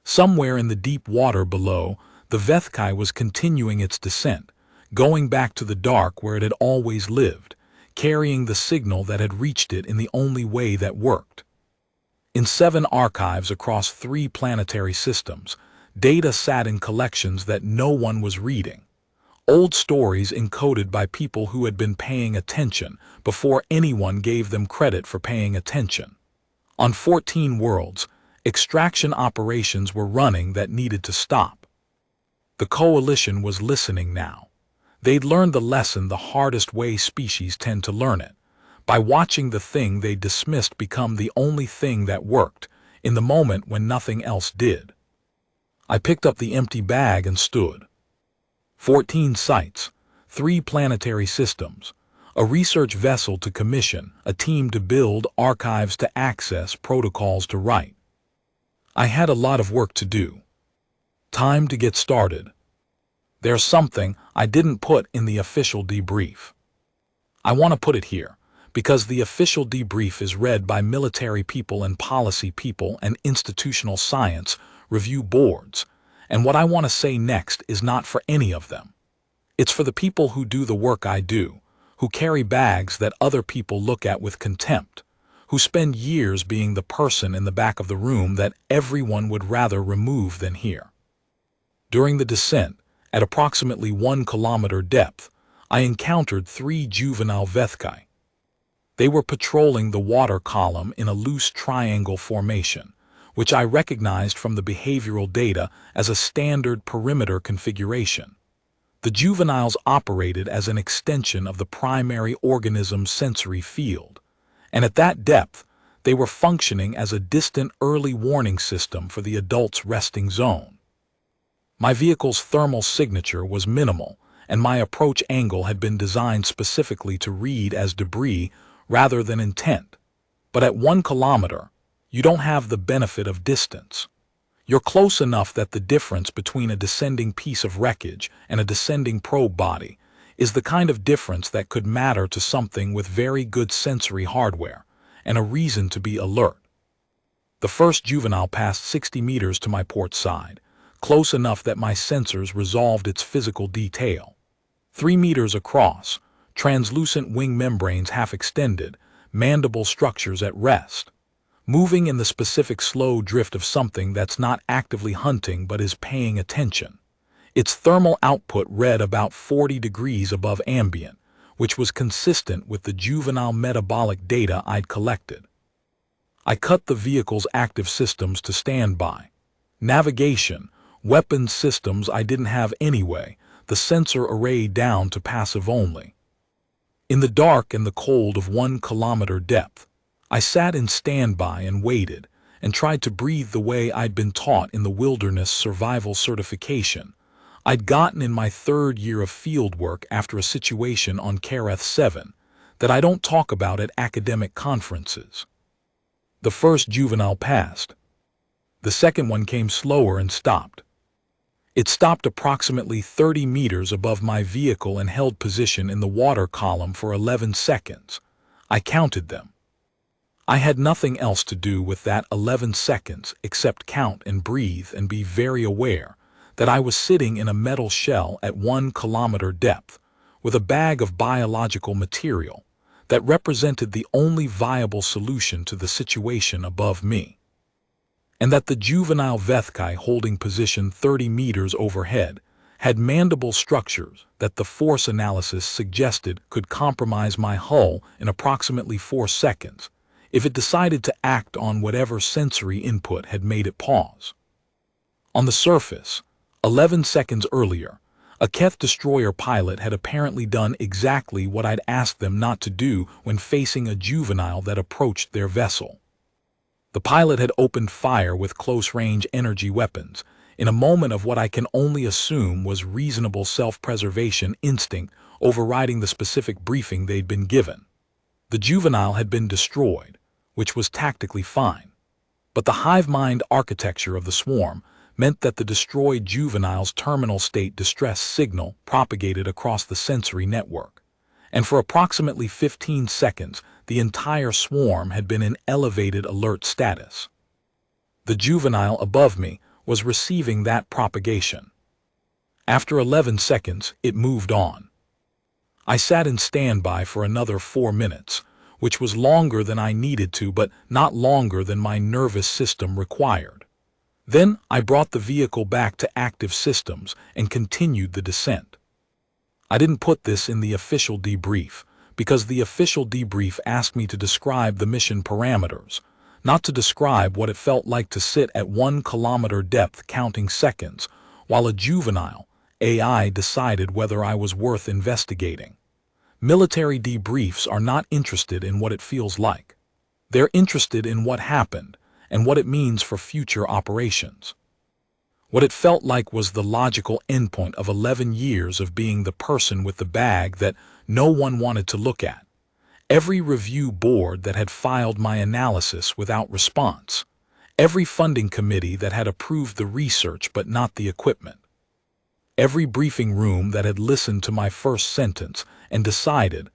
Somewhere in the deep water below, the Vethkai was continuing its descent, going back to the dark where it had always lived, carrying the signal that had reached it in the only way that worked. In 7 archives across 3 planetary systems, data sat in collections that no one was reading. Old stories encoded by people who had been paying attention before anyone gave them credit for paying attention. On 14 worlds, extraction operations were running that needed to stop. The Coalition was listening now. They'd learned the lesson the hardest way species tend to learn it, by watching the thing they dismissed become the only thing that worked, in the moment when nothing else did. I picked up the empty bag and stood. 14 sites, 3 planetary systems, a research vessel to commission, a team to build, archives to access, protocols to write. I had a lot of work to do. Time to get started. There's something I didn't put in the official debrief. I want to put it here, because the official debrief is read by military people and policy people and institutional science review boards, and what I want to say next is not for any of them. It's for the people who do the work I do, who carry bags that other people look at with contempt, who spend years being the person in the back of the room that everyone would rather remove than hear. During the descent, at approximately 1 kilometer depth, I encountered 3 juvenile Vethkai. They were patrolling the water column in a loose triangle formation, which I recognized from the behavioral data as a standard perimeter configuration. The juveniles operated as an extension of the primary organism's sensory field, and at that depth, they were functioning as a distant early warning system for the adult's resting zone. My vehicle's thermal signature was minimal, and my approach angle had been designed specifically to read as debris rather than intent. But at 1 kilometer, you don't have the benefit of distance. You're close enough that the difference between a descending piece of wreckage and a descending probe body is the kind of difference that could matter to something with very good sensory hardware and a reason to be alert. The first juvenile passed 60 meters to my port side, close enough that my sensors resolved its physical detail. 3 meters across, translucent wing membranes half extended, mandible structures at rest, moving in the specific slow drift of something that's not actively hunting but is paying attention. Its thermal output read about 40 degrees above ambient, which was consistent with the juvenile metabolic data I'd collected. I cut the vehicle's active systems to standby. Navigation, weapons systems I didn't have anyway, the sensor array down to passive only. In the dark and the cold of 1 kilometer depth, I sat in standby and waited, and tried to breathe the way I'd been taught in the wilderness survival certification I'd gotten in my 3rd year of field work after a situation on Kareth 7 that I don't talk about at academic conferences. The first juvenile passed. The second one came slower and stopped. It stopped approximately 30 meters above my vehicle and held position in the water column for 11 seconds. I counted them. I had nothing else to do with that 11 seconds except count and breathe and be very aware that I was sitting in a metal shell at 1 kilometer depth with a bag of biological material that represented the only viable solution to the situation above me, and that the juvenile Vethkai holding position 30 meters overhead had mandible structures that the force analysis suggested could compromise my hull in approximately 4 seconds if it decided to act on whatever sensory input had made it pause. On the surface, 11 seconds earlier, a Keth destroyer pilot had apparently done exactly what I'd asked them not to do when facing a juvenile that approached their vessel. The pilot had opened fire with close-range energy weapons in a moment of what I can only assume was reasonable self-preservation instinct overriding the specific briefing they'd been given. The juvenile had been destroyed, which was tactically fine, but the hive mind architecture of the swarm meant that the destroyed juvenile's terminal state distress signal propagated across the sensory network, and for approximately 15 seconds the entire swarm had been in elevated alert status. The juvenile above me was receiving that propagation. After 11 seconds, it moved on. I sat in standby for another 4 minutes, which was longer than I needed to, but not longer than my nervous system required. Then I brought the vehicle back to active systems and continued the descent. I didn't put this in the official debrief, because the official debrief asked me to describe the mission parameters, not to describe what it felt like to sit at 1 kilometer depth counting seconds, while a juvenile AI decided whether I was worth investigating. Military debriefs are not interested in what it feels like. They're interested in what happened and what it means for future operations. What it felt like was the logical endpoint of 11 years of being the person with the bag that no one wanted to look at. Every review board that had filed my analysis without response. Every funding committee that had approved the research but not the equipment. Every briefing room that had listened to my first sentence and decided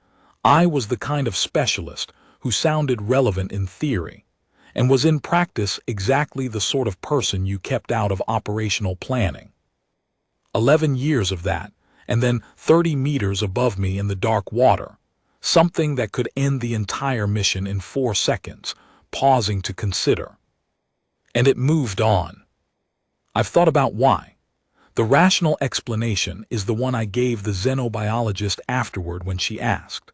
I was the kind of specialist who sounded relevant in theory and was in practice exactly the sort of person you kept out of operational planning. 11 years of that, and then 30 meters above me in the dark water, something that could end the entire mission in 4 seconds, pausing to consider. And it moved on. I've thought about why. The rational explanation is the one I gave the xenobiologist afterward when she asked.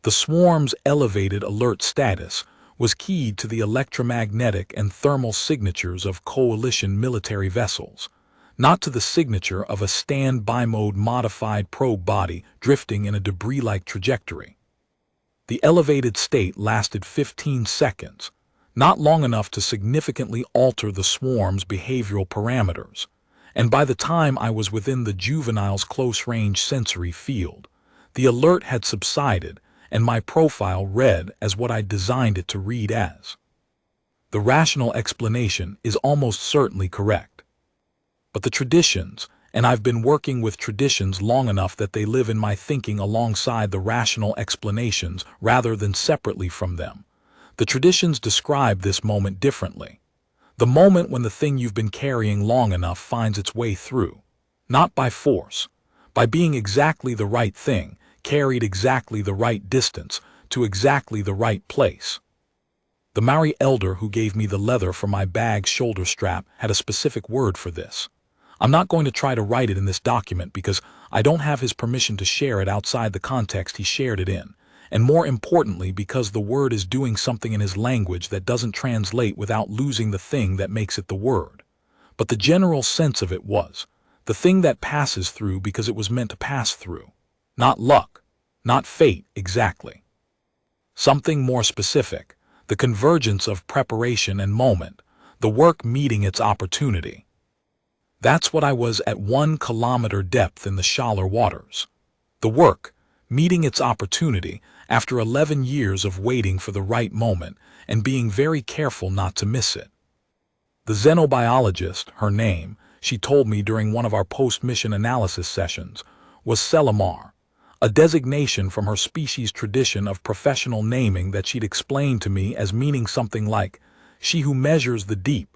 The swarm's elevated alert status was keyed to the electromagnetic and thermal signatures of coalition military vessels, not to the signature of a standby mode modified probe body drifting in a debris-like trajectory. The elevated state lasted 15 seconds, not long enough to significantly alter the swarm's behavioral parameters, and by the time I was within the juvenile's close-range sensory field, the alert had subsided and my profile read as what I designed it to read as. The rational explanation is almost certainly correct. But the traditions, and I've been working with traditions long enough that they live in my thinking alongside the rational explanations rather than separately from them. The traditions describe this moment differently. The moment when the thing you've been carrying long enough finds its way through, not by force, by being exactly the right thing, carried exactly the right distance, to exactly the right place. The Maori elder who gave me the leather for my bag's shoulder strap had a specific word for this. I'm not going to try to write it in this document because I don't have his permission to share it outside the context he shared it in, and more importantly because the word is doing something in his language that doesn't translate without losing the thing that makes it the word. But the general sense of it was, the thing that passes through because it was meant to pass through. Not luck, not fate exactly. Something more specific, the convergence of preparation and moment, the work meeting its opportunity. That's what I was at 1 kilometer depth in the shallower waters. The work, meeting its opportunity after 11 years of waiting for the right moment and being very careful not to miss it. The xenobiologist, her name, she told me during one of our post-mission analysis sessions, was Selimar. a designation from her species' tradition of professional naming that she'd explained to me as meaning something like, "She who measures the deep,"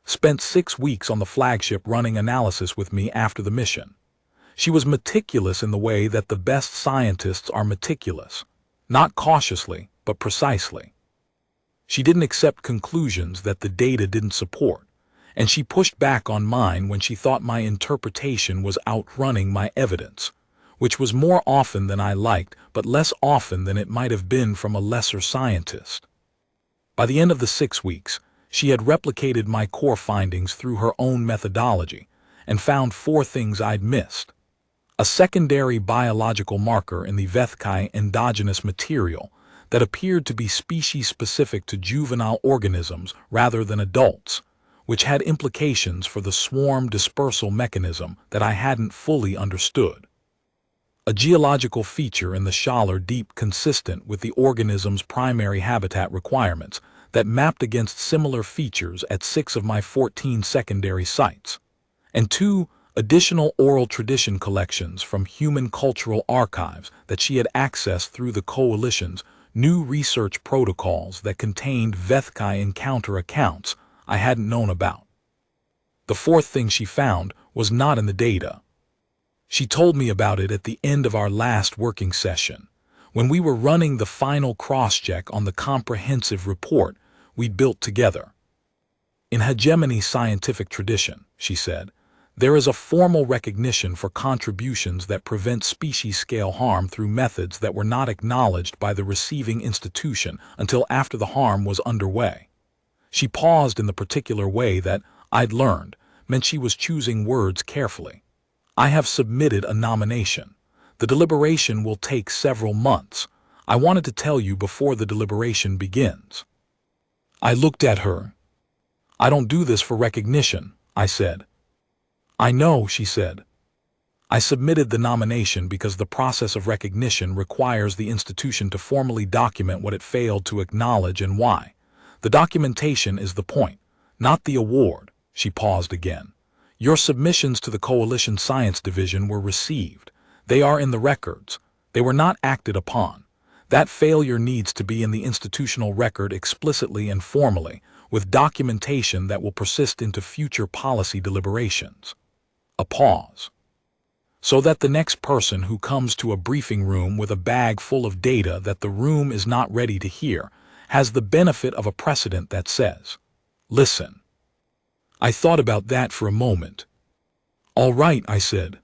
spent 6 weeks on the flagship running analysis with me after the mission. She was meticulous in the way that the best scientists are meticulous, not cautiously, but precisely. She didn't accept conclusions that the data didn't support, and she pushed back on mine when she thought my interpretation was outrunning my evidence, which was more often than I liked, but less often than it might have been from a lesser scientist. By the end of the 6 weeks, she had replicated my core findings through her own methodology and found 4 things I'd missed. A secondary biological marker in the HFY endogenous material that appeared to be species-specific to juvenile organisms rather than adults, which had implications for the swarm dispersal mechanism that I hadn't fully understood. A geological feature in the shallow deep consistent with the organism's primary habitat requirements that mapped against similar features at 6 of my 14 secondary sites. And 2 additional oral tradition collections from human cultural archives that she had accessed through the Coalition's new research protocols that contained HFY encounter accounts I hadn't known about. The 4th thing she found was not in the data. She told me about it at the end of our last working session, when we were running the final cross-check on the comprehensive report we'd built together. In hegemony scientific tradition, she said, there is a formal recognition for contributions that prevent species-scale harm through methods that were not acknowledged by the receiving institution until after the harm was underway. She paused in the particular way that, I'd learned, meant she was choosing words carefully. I have submitted a nomination. The deliberation will take several months. I wanted to tell you before the deliberation begins. I looked at her. I don't do this for recognition, I said. I know, she said. I submitted the nomination because the process of recognition requires the institution to formally document what it failed to acknowledge and why. The documentation is the point, not the award. She paused again. Your submissions to the Coalition Science Division were received. They are in the records. They were not acted upon. That failure needs to be in the institutional record explicitly and formally, with documentation that will persist into future policy deliberations. A pause. So that the next person who comes to a briefing room with a bag full of data that the room is not ready to hear has the benefit of a precedent that says, listen. I thought about that for a moment. All right, I said.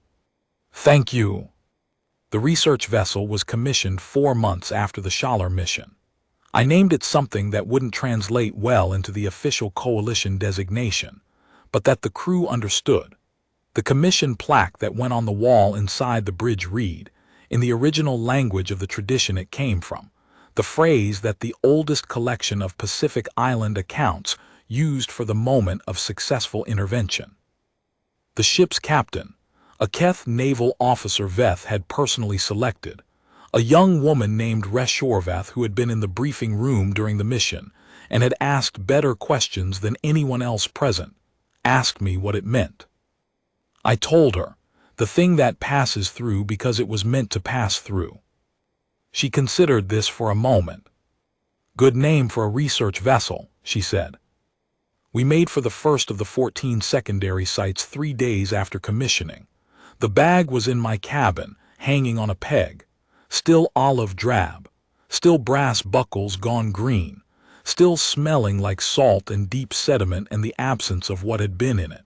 Thank you. The research vessel was commissioned 4 months after the Schaller mission. I named it something that wouldn't translate well into the official Coalition designation, but that the crew understood. The commission plaque that went on the wall inside the bridge read, in the original language of the tradition it came from, the phrase that the oldest collection of Pacific Island accounts used for the moment of successful intervention. The ship's captain, a Keth naval officer Veth had personally selected, a young woman named Reshorvath who had been in the briefing room during the mission and had asked better questions than anyone else present, asked me what it meant. I told her, the thing that passes through because it was meant to pass through. She considered this for a moment. Good name for a research vessel, she said. We made for the first of the 14 secondary sites 3 days after commissioning. The bag was in my cabin, hanging on a peg, still olive drab, still brass buckles gone green, still smelling like salt and deep sediment and the absence of what had been in it.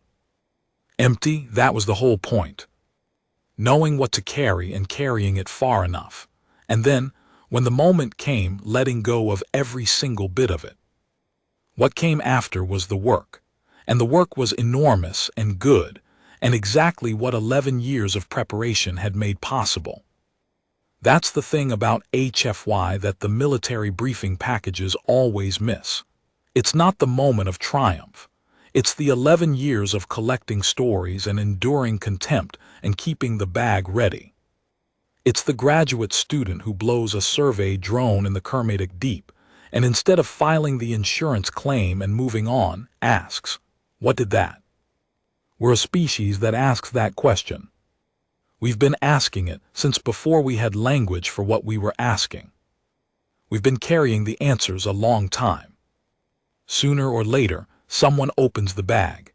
Empty, that was the whole point. Knowing what to carry and carrying it far enough, and then, when the moment came, letting go of every single bit of it. What came after was the work, and the work was enormous and good, and exactly what 11 years of preparation had made possible. That's the thing about HFY that the military briefing packages always miss. It's not the moment of triumph. It's the 11 years of collecting stories and enduring contempt and keeping the bag ready. It's the graduate student who blows a survey drone in the Kermadec Deep, and instead of filing the insurance claim and moving on, asks, what did that? We're a species that asks that question. We've been asking it since before we had language for what we were asking. We've been carrying the answers a long time. Sooner or later, someone opens the bag.